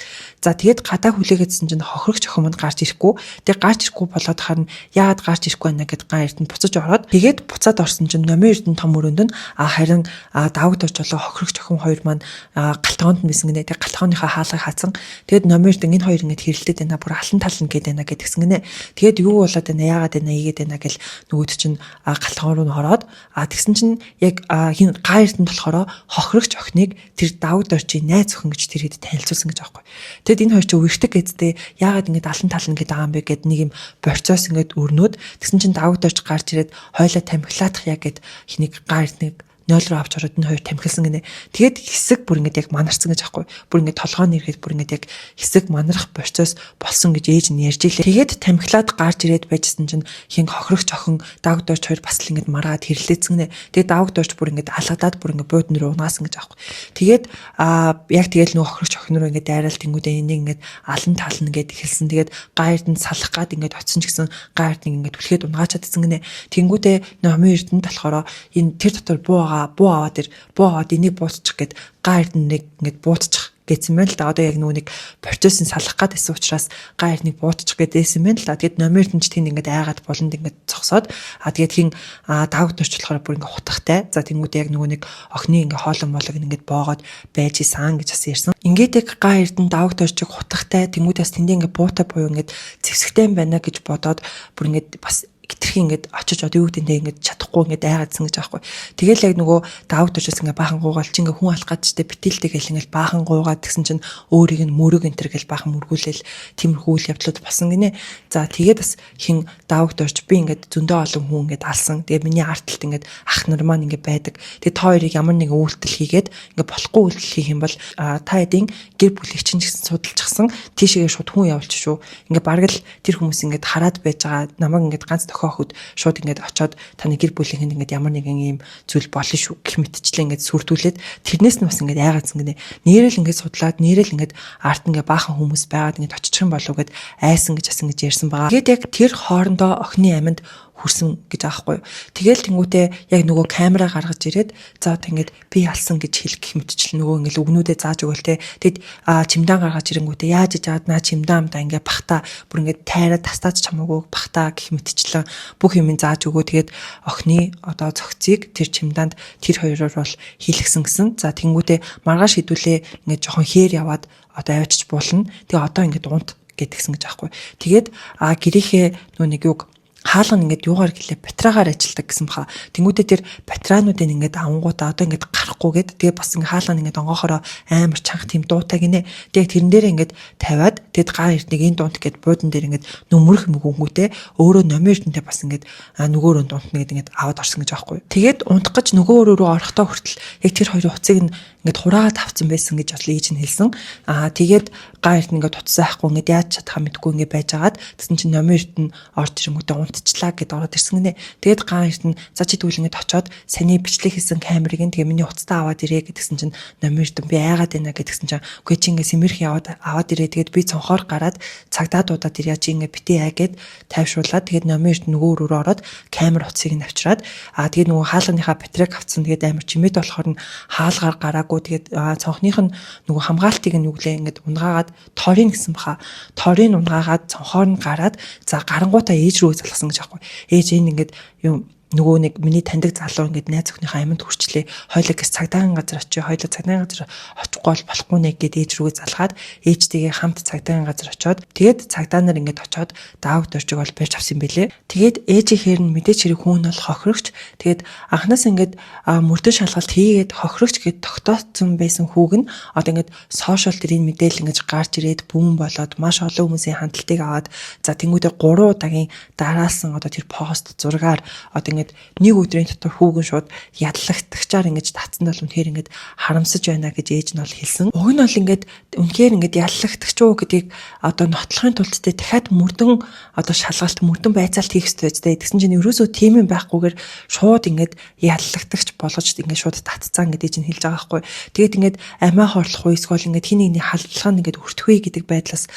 За тэгээд гадаа хүлээгээдсэн чинь хохирогч охин маань гарч ирэхгүй. Тэгээд гарч ирэхгүй болоод харин яагаад гарч ирэхгүй байна гэд ган эрдэнэ буцаж ороод тэгээд буцаад орсон чинь номын эрдэнэ том өрөөнд нь харин даваг дорж болоо хохирогч охин 2 маань галтгоонд нь бисэн гинэ. Тэгээд галтгооныхаа хаалгыг хаацсан. Тэгээд номын эрдэнэ энэ 2 ингээд хэрэлдээд байна бүр алан тална гээд байна гэдгсэн гинэ. Тэгээд юу болоод байна яагаад байна ийгээд байна гэл нөгөөд чинь галтгоон руу н ороод тэгсэн чинь яг хин ган эрдэнэ болохоор хохирогч охиныг тэр даваг доржийн найз охин гэж тэр хэд танилцуулсан гэж аахгүй. Тэгэд энэ 2 чинь үерхдэг гэдтэй яагаад ингээд алан тална гээд байгаа юм бэ гэд нэг юм борцоос ингээд өрнөд тэгсэн чинь даваг дорж гарч ирээд хойлоо тамхилаадах яг гэд хэнийг ган эрдэнэ 0 руу авч ороод энэ 2 тамхилсан гинэ. Тэгээд хэсэг бүр ингээд яг манарсан гэж аахгүй. Бүр ингээд толгойн нэргээд бүр ингээд яг хэсэг манарах процесс болсон гэж ээж нь ярьж илээ. Тэгээд тамхилаад гарч ирээд байжсэн чинь хин хохирогч охин давг дорж 2 бас л ингээд мараад хэрлээцэн гинэ. Тэгээд давг дорж бүр ингээд алгадаад бүр ингээд буудан руу унаасан гэж аахгүй. Тэгээд яг тэгэл нөгөө хохирогч охин руу ингээд дайраал тэнгүүдээ энийг ингээд алан тална гэд хэлсэн. Тэгээд ган эрдэнэ салах гад ингээд очсон ч гэсэн ган эрдэнэ ингээд түлхээд унагаачаад идсэн гинэ. Тэнгүүдээ номын эрдэнэ болохоор энэ тэр дотор буу аваад энийг буутчих гэд ган эрдэнэ ингээд буутчих гэсэн мэн л да. Одоо яг нэг процессын салах гад байсан учраас ган эрдэнэ буутчих гэдээсэн мэн л да. Тэгээд номын эрдэнэ ч тийм ингээд айгаад болонд ингээд цогсоод тэгээд хин давг дорч болохоор бүр ингээд хутгатай. За тэнгууд яг нэг охины ингээд хоолон молог ингээд боогоод байж исэн гэж бас ярьсан. Ингээд яг ган эрдэнэ давг дорчиг хутгатай тэнгуудаас тэндээ ингээд буутай буюу ингээд зэвсэгтэй байна гэж бодоод бүр ингээд бас хитрхи ингээд очиж одоо юу гэдээ ингээд чадахгүй ингээд айгаадсан гэж аахгүй. Тэгэл яг нөгөө давг дорчос ингээд баахан гуугаал чи ингээд хүн алах гад чтэй битэлтэй гэл ингээд баахан гуугаад тэгсэн чинь өөрийг нь мөрөг энтер гэл баахан мөргүүлээл тиймэрхүү үйл явдлууд болсон гинэ. За тэгээд бас хин давг дорч би ингээд зөндөө олон хүн ингээд алсан. Тэгээ миний артталт ингээд ах нар маань ингээд байдаг. Тэгээ та хоёрыг ямар нэгэн үйлдэл хийгээд ингээд болохгүй үйлдэл хийх юм бол та эдийн гэр бүлийг чинь гэсэн судалчихсан тийшээгээ шууд хүн явуулчих шүү. Ингээд бараг л тэр хүмүүс ингээд хараад байж байгаа намайг ингээд ганц тохиоход шууд ингээд очоод таны гэр бүлийнхэнд ингээд ямар нэгэн ийм зүйл болно шүү гэх мэтчлээ ингээд сүрдүүлээд тэрнээс нь бас ингээд айгаадсан гинэ. Нэрэл ингээд судлаад нэрэл ингээд арт ингээд баахан хүмүүс байгаад ингээд очих юм болов гэд айсан гэж асан гэж ярьсан байгаа. Тэгээд яг тэр хоорондоо охины аминд хүрсэн гэж аахгүй. Тэгэл тэнгуүтээ яг нөгөө камера гаргаж ирээд за тэгээд би алсан гэж хэлэх гэх мэтчил нөгөө ингээл өгнүүдээ зааж өгөөл те. Тэгэд чимдаан гаргаж ирэнгүүтээ яаж ижаад наа чимдаамдаа ингээ бахта бүр ингээ тайраад тастаач чамаагүй бахта гэх мэтчлэн бүх юм зааж өгөө. Тэгээд охины одоо цогцыг тэр чимдаанд тэр хоёроор бол хийлгсэн гэсэн. За тэнгуүтээ маргааш хідүүлээ ингээ жоохон хээр яваад одоо авчиж болно. Тэгээ одоо ингээ унт гэдгсэн гэж аахгүй. Тэгээд гэрийнхээ нөгөө нэг юг хаалга ингээд юугаар гэлээ батрагаар ажилдаг гэсэн баха. Тэнгүүдээ тэр батраануудыг ингээд авангуудаа одоо ингээд гарахгүйгээд тэгээ бас ингээд хаалга ингээд онгоохороо амар чанга тийм дуутай гинэ. Тэгээ тэрэн дээрээ ингээд тавиад тэгэд ган эрднийг энэ дуунт гээд буудан дээр ингээд нүмерх мөгөнгүүтэй өөрөө номын эрдэнтэй бас ингээд нөгөөрөө дуунтна гэдэг ингээд аваад орсон гэж аахгүй. Тэгээд унтах гэж нөгөө рүү орохдоо хүртэл яг тэр хоёрын уцыг ингээд хураагаад авцсан байсан гэж бол ээж нь хэлсэн. Тэгээд ган эрдэн ингээд утсаа ахгүй ингээд яаж чадхаа мэдгүй ингээд байжгаад тэгсэн чинь номын эрдэн орж ирэнгүүтээ мартчихлаа гэд ороод ирсэн гинэ. Тэгээд гаан эрт нь за чи тэгвэл ингээд очоод саний бичлэг хийсэн камерыг тэгээ миний уцтаа аваад ирээ гэдгсэн чинь номер дэм би айгаад байна гэдгсэн чинь үгүй чи ингээд симэрх аваад ирээ тэгээд би цонхоор гараад цагдаа дуудаад ирээ чи ингээд битээ айгээд тайвшруулаад тэгээд номер эрт нөгөө рүү ороод камер утсыг нь авчираад тэгээд нөгөө хаалганыхаа батарейг авцсан тэгээд амар чимээд болохоор нь хаалгаар гараагүй тэгээд цонхных нь нөгөө хамгаалтыг нь нүглээ ингээд унгаагаад торын гэсэн баха торыг унгаагаад цонхоор нь гараад за гарангуудаа ээж рүү залгасан гэж аахгүй ээж энэ ингээд юм нөгөө нэг миний таньдаг залуу ингээд найз охиныхаа аминд хүрчлээ хойлоо гэс цагдаагийн газар очие хойлоо цагдаагийн газар очихгүй бол болохгүй нэ гэд ээж рүүгээ залгаад ээжтэйгээ хамт цагдаагийн газар очиод тэгээд цагдаа нар ингээд очиод дааг дөржиг бол барьж авсан бэлээ тэгээд ээжийнхээр нь мэдээч хэрэг хүн бол хохирогч тэгээд анханаас ингээд мөрдөө шалгалт хийгээд хохирогч гэд тогтооцсон байсан хүүг нь одоо ингээд сошиал дээр энэ мэдээлэл ингээд гарч ирээд бүүн болоод маш олон хүмүүсийн хандлтыг аваад за тэнгуүдээ 3 удаагийн дараалсан одоо тэр пост зургаар одоо ингээд нэг өдрийн дотор хүүгэн шууд ядлагтагчаар ингэж татсан бол үнэхээр ингэж харамсаж байна гэж ээж нь бол хэлсэн. Уг нь бол ингээд үнэхээр ингэж ядлагтагч уу гэдгийг одоо нотлохын тулд дахиад мөрдөн одоо шалгалт мөрдөн байцаалт хийх хэрэгтэй啫. Тэгсэн чинь ерөөсөө тийм юм байхгүйгээр шууд ингэж ядлагтагч болгож ингэж шууд татцсан гэдэг чинь хэлж байгаа байхгүй. Тэгээд ингэж амиа хорлох уу эсвэл ингэж хин нэгний халдлага нь ингэж өртөхүй гэдэг байдлаас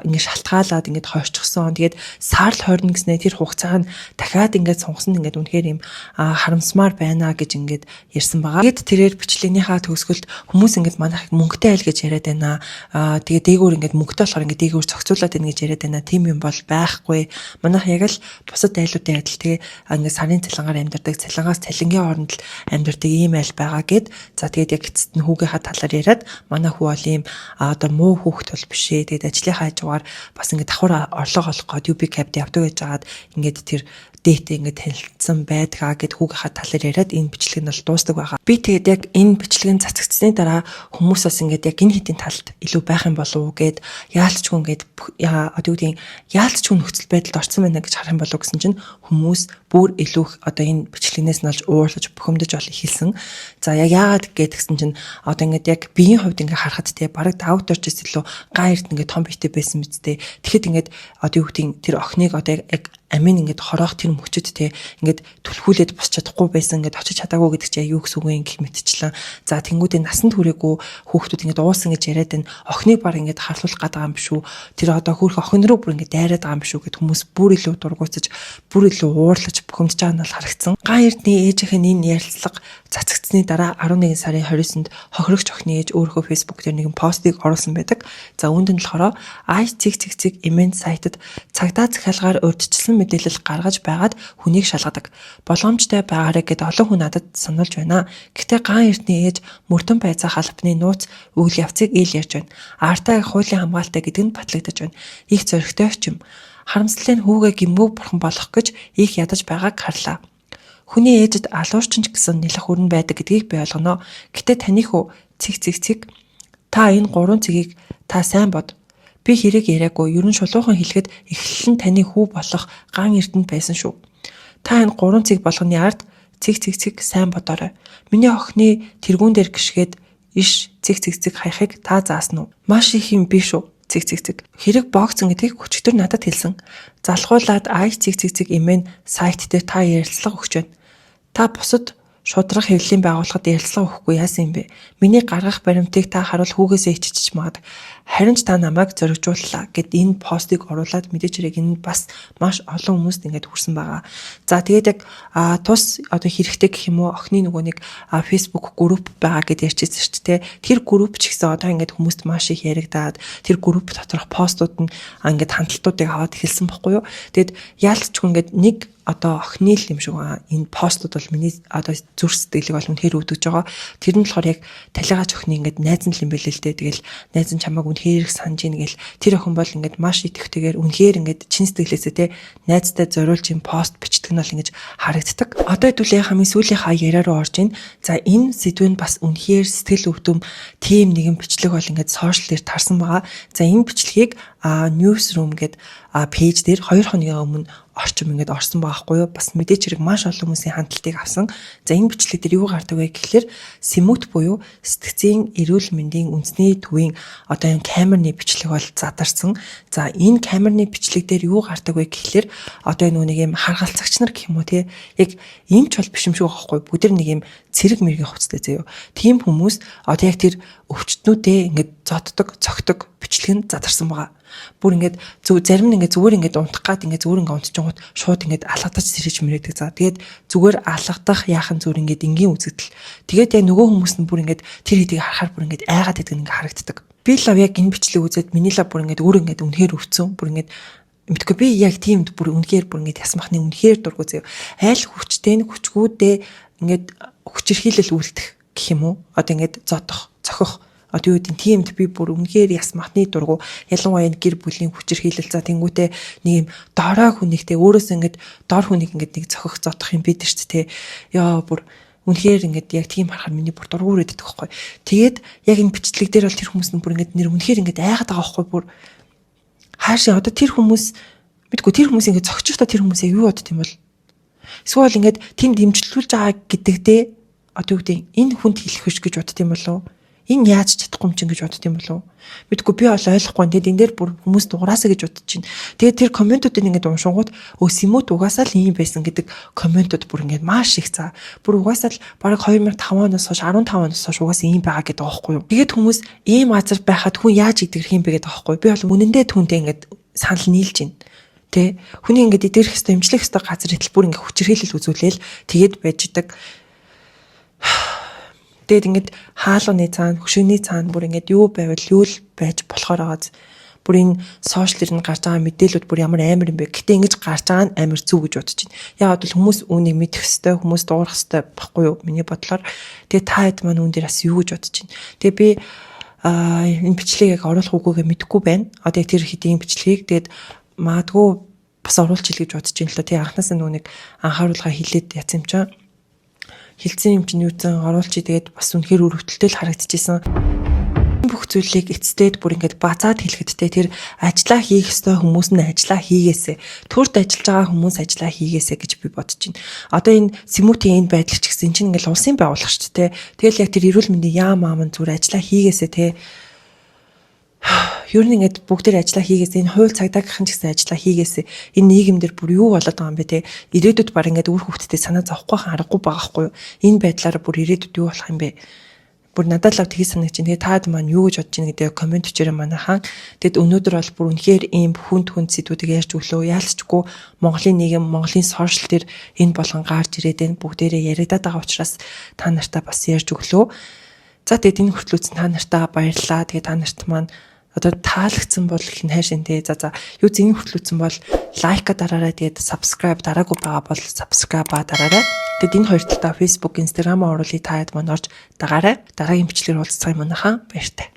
ингэж шалтгаалаад ингэж хойшчихсон. Тэгээд саарл 20 гэснээр тэр хугацааг нь дахиад ингэж сунгасан ингээд үнэхээр юм харамсмаар байна гэж ингээд ярьсан байгаа. Тэгэд тэрээр бичлэгнийхаа төгсгөлд хүмүүс ингээд манайх мөнгөтэй айл гэж яриад байна. Тэгээ дээгүүр ингээд мөнгөтэй болохоор ингээд дээгүүр зохицуулаад байна гэж яриад байна. Тим юм бол байхгүй. Манайх яг л бусад айлуудын адил тэгээ ингээд сарын цалингаар амьдардаг, цалингаас цалингийн хооронд л амьдардаг ийм айл байгаа гэд. За тэгээд яг эцэст нь хүүгийнхаа талаар яриад манай хүү бол ийм одоо муу хүүхэд бол биш ээ. Тэгээд ажлынхаа хажуугаар бас ингээд давхар орлого олох гээд UB Cap явдаг гэж жагаад ингээд тэр дээтэй ингээд танилцсан байдгаа гэд хүүгийнхаа талаар яриад энэ бичлэг нь бол дуустдаг байгаа. Би тэгээд яг энэ бичлэгийн цацагдсны дараа хүмүүс бас ингээд яг энэ хэдийн талд илүү байх юм болов уу гэд яалтчгүй ингээд одоо юу гэдэг яалтчгүй нөхцөл байдалд орсон байна гэж харах юм болов гэсэн чинь хүмүүс бүр илүү одоо энэ бичлэгнээс нь олж уурлаж бухимдаж бол хэлсэн. За яг яагаад гэдгсэн чинь одоо ингээд яг биеийн хувьд ингээд харахад те бараг даавторчс илүү ган эрт ингээд том биетэй байсан мэт те. Тэгэхэд ингээд одоо юу гэдэг тэр охиныг одоо яг амин ингээд хороох тэр мөчөд те ингээд түлхүүлээд босч чадахгүй байсан ингээд очиж чадаагүй гэдэг чинь юу гэсэн үг юм гэх мэтчлэн. За тэнгуүдээ насанд хүрээгүй хүүхдүүд ингээд уусан гэж яриад байна. Охиныг баг ингээд харлуулах гээд байгаа юм биш үү? Тэр одоо хөөх охин руу бүр ингээд дайраад байгаа юм биш үү гэд хүмүүс бүр илүү дургуутсаж бүр илүү уурлаж бухимдаж байгаа нь бол харагдсан. Ган эрдний ээжийнх нь энэ ярилцлага цацагдсны дараа 11 сарын 20-нд хохирогч охины ээж өөрийнхөө Facebook дээр нэгэн постыг оруулсан байдаг. За үүнд нь болохоор ICCC Image сайтад цагдаа захиалгаар урьдчилсан мэдээлэл гаргаж байгаад хүнийг шалгадаг. Боломжтой байгаарэ гэд олон хүн надад сануулж байна. Гэхдээ ган эрдний ээж мөрдөн байцаа халбаны нууц үйл явцыг ил ярьж байна. Артай хуулийн хамгаалалтай гэдэг нь батлагдаж байна. Их зөрөгтэй ч юм. Харамслалын хүүгээ гимгүү бурхан болох гэж их ядаж байгааг харлаа. Хүний ээжэд алуурчинч гэсэн нэлэх өрн байдаг гэдгийг би ойлгоно. Гэтэ таны хүү цэг та энэ 3 цэгийг та сайн бод. Би хэрэг яриаггүй ерөн шулуухан хэлэхэд эхлэл нь таны хүү болох ган эрдэнд байсан шүү. Та энэ 3 цэг болгоны ард цэг сайн бодоорой. Миний охины тэргүүн дээр гიშгээд иш цэг хаяхыг та заасан уу? Маш их юм биш үү? Цэг. Хэрэг богцсон гэдгийг өчигдөр надад хэлсэн. Залхуулаад ICCC имэн сайт дээр та ярилцлага өгч байна. Та бусад шудрах хэвлэлийн байгууллагад ярилцлага өгөхгүй яасан юм бэ? Миний гаргах баримтыг та харуул хүүгээсээ иччих магад. Харин ч та намайг зоригжууллаа гэд энэ постыг оруулаад мэдээж хэрэг энэ бас маш олон хүмүүст ингээд хүрсэн байгаа. За тэгээд яг тус одоо хэрэгтэй гэх юм уу охины нөгөө нэг Facebook групп байгаа гэд ярьчихсан шүү дээ. Тэр групп ч гэсэн одоо ингээд хүмүүст маш их яригадаад тэр групп доторх постууд нь ингээд хандлтуудыг аваад эхэлсэн байхгүй юу. Тэгээд яалтчгүй ингээд нэг одоо охины л юм шиг байгаа. Энэ постууд бол миний одоо зүрх сэтгэлийг бол үнэхээр өвдөж байгаа. Тэр нь болохоор яг талигач охины ингээд найз нь л юм бэлээ л дээ. Тэгэл найз нь чамайг үнэхээр их санаж ийн гэл тэр охин бол ингээд маш итгэвтэйгээр үнэхээр ингээд чин сэтгэлээсээ те найзтай зориулж юм пост бичдэг нь бол ингэж харагддаг. Одоо хэдүүлээ хамгийн сүүлийнхаа яриа руу орж ийн. За энэ сэдвэнд бас үнэхээр сэтгэл өвдөм тийм нэгэн бичлэг бол ингээд сошиал дээр тарсан байгаа. За энэ бичлэгийг newsroom гэдэг пэйж дээр 2 хоногийн өмнө орчим ингээд орсон байхгүй юу. Бас мэдээч хэрэг маш олон хүмүүсийн хандлтыг авсан. За энэ бичлэг дээр юу гардаг вэ гэхэлэр Симут буюу сэтгцийн эрүүл мэндийн үндэсний төвийн одоо энэ камерны бичлэг бол задарсан. За энэ камерны бичлэг дээр юу гардаг вэ гэхэлэр одоо энэ нэг юм харгалзагч нар гэх юм уу те яг эмч бол биш юм шиг байхгүй. Бүгд нэг юм цэрэг мэргийн хувцастай заяа. Тийм хүмүүс одоо яг тэр өвчтнүүдээ ингээд зоддог, цогтөг бичлэг нь задарсан байгаа. Бүр ингээд зарим нь ингээд зүгээр ингээд унтах гад ингээд зүгээр ингээд унтчихгоот шууд ингээд алгадаж сэрэж мэрэгдэг. За тэгээд зүгээр алгадах яахан зүгээр ингээд энгийн үзэгдэл. Тэгээд яг нөгөө хүмүүс нь бүр ингээд тэр хэдийг харахаар бүр ингээд айгаад байдаг ингээд харагддаг. Би л яг энэ бичлэг үзээд миний лав бүр ингээд өөр ингээд үнэхээр өвцөн. Бүр ингээд мэдгүй би яг тиймд бүр үнэхээр бүр ингээд ясмахны үнэхээр дургу заяа. Айл хүчтэй хүчгүүдээ ингээд хүчирхийлэл үлдэх гэх юм уу? Одоо ингээд зодох, цохих одоо юу гэдэг тиймд би бүр үнэхээр ясмахны дургу ялангуяа гэр бүлийн хүчирхийлэл за тэнгуүтэй нэг юм дорой хүнийхтэй өөрөөс ингээд дор хүнийг ингээд нэг цохих зодох юм бид ч тэ яа бүр үнэхээр ингээд яг тийм харахаар миний бүр дургуур өгдөг байхгүй. Тэгээд яг энэ бичлэг дээр бол тэр хүмүүс нь бүр ингээд нэр үнэхээр ингээд айгаад байгаа байхгүй бүр хаашаа одоо тэр хүмүүс мэдгүй тэр хүмүүс ингээд зогчихдоо тэр хүмүүсээ юу бодд юм бол эсвэл ингээд тийм дэмжлүүлж байгаа гэдэгтээ одоо юу гэдэг энэ хүнд хэлэх биш гэж бодд юм болов энэ яаж чадахгүй юм чинь гэж бодд юм болов мэдгүй би бол ойлгохгүй. Тэгээд энэ дээр бүр хүмүүс дугаараасаа гэж бодож чинь. Тэгээд тэр комментуудыг ингээд уншингууд Симут угаасаа л ийм байсан гэдэг комментууд бүр ингээд маш их за. Бүр угаасаа л бараг 2005 оноос хойш 15 оноос хойш угаасаа ийм байгаа гэдэг аахгүй юу. Тэгээд хүмүүс ийм газар байхад хүн яаж идэгрэх юм бэ гэдэг аахгүй. Би бол үнэндээ түүнтэй ингээд санал нийлж байна. Тэ хүний ингээд идэгрэх хэвээр эмчлэх хэвээр газар идэл бүр ингээд хүчирхийлэл үзүүлээл тэгээд байж идэг. Тэгээд ингээд хаалганы цаана, хөшөөний цаана бүр ингээд юу байвал юу л байж болохоор байгааз бүр энэ сошиал дээр гарч байгаа мэдээлүүд бүр ямар амар юм бэ. Гэтэ ингэж гарч байгаа нь амар зүг гэж бодож байна. Яагаад бол хүмүүс үүнийг мэдэх хэвээр, хүмүүс дуурах хэвээр баггүй юу миний бодлоор. Тэгээд та хэд маань үүн дээр бас юу гэж бодож байна. Тэгээд би энэ бичлэгийг яг оруулах үгүйгээ мэдэхгүй байна. Одоо яг тэр хэдийн бичлэгийг тэгээд маадгүй бас оруулж хэл гэж бодож байна л да. Тэгээд анхнаасаа нүг анхааруулга хилээд яц юм чаа. Хилцэн юм чинь юуцэн оруулчи тэгээд бас үнэхээр өрөвдөлтэй л харагдчихсэн. Бүх зүйлийг эцэстээд бүр ингээд базаад хэлэхдтэй тэр ажиллаа хийх ёстой хүмүүс нь ажиллаа хийгээсэ. Төрт ажиллаж байгаа хүмүүс ажиллаа хийгээсэ гэж би бодож байна. Одоо энэ Симутийн энэ байдал ч гэсэн чинь ингээд улсын байгууллага шүү дээ. Тэгэл яг тэр эрүүл мэндийн яам аамн зүгээр ажиллаа хийгээсэ те. Ер нь ингээд бүгд тэр ажиллаа хийгээсэ энэ хууль цагдаагийнхан ч гэсэн ажиллаа хийгээсэ энэ нийгэмдэр бүр юу болоод байгаа юм бэ те ирээдүйд баг ингээд үр хөвгтдээ санаа зовхгүй аргагүй байгаа хгүй юу энэ байдлаараа бүр ирээдүйд юу болох юм бэ бүр надад л тгий санагч чинь тэгээ таад маань юу гэж бодож байна гэдэг комент бичээрэй манайхан тэгэд өнөөдөр бол бүр үнэхээр ийм хүнд сэдвүүдийг ярьж өглөө яалцчгүй Монголын нийгэм Монголын сошиал дээр энэ болгон гарч ирээд энэ бүгдээрээ яригадаад байгаа учраас та нартаа бас ярьж өглөө за тэгээд энэ хүртэл үзсэн та нартаа баярлалаа тэгээд та нарт маань одоо таалагдсан бол хайшин тий за юу зэний хүртэл үзсэн бол лайка дараарай тэгээд subscribe дараагүй байгаа бол subscribe дараарай тэгээд энэ хоёр талдаа Facebook Instagram оруулъя та хэд маань орж дагаарай дараагийн бичлэгээр уулзцай манайхан баяртай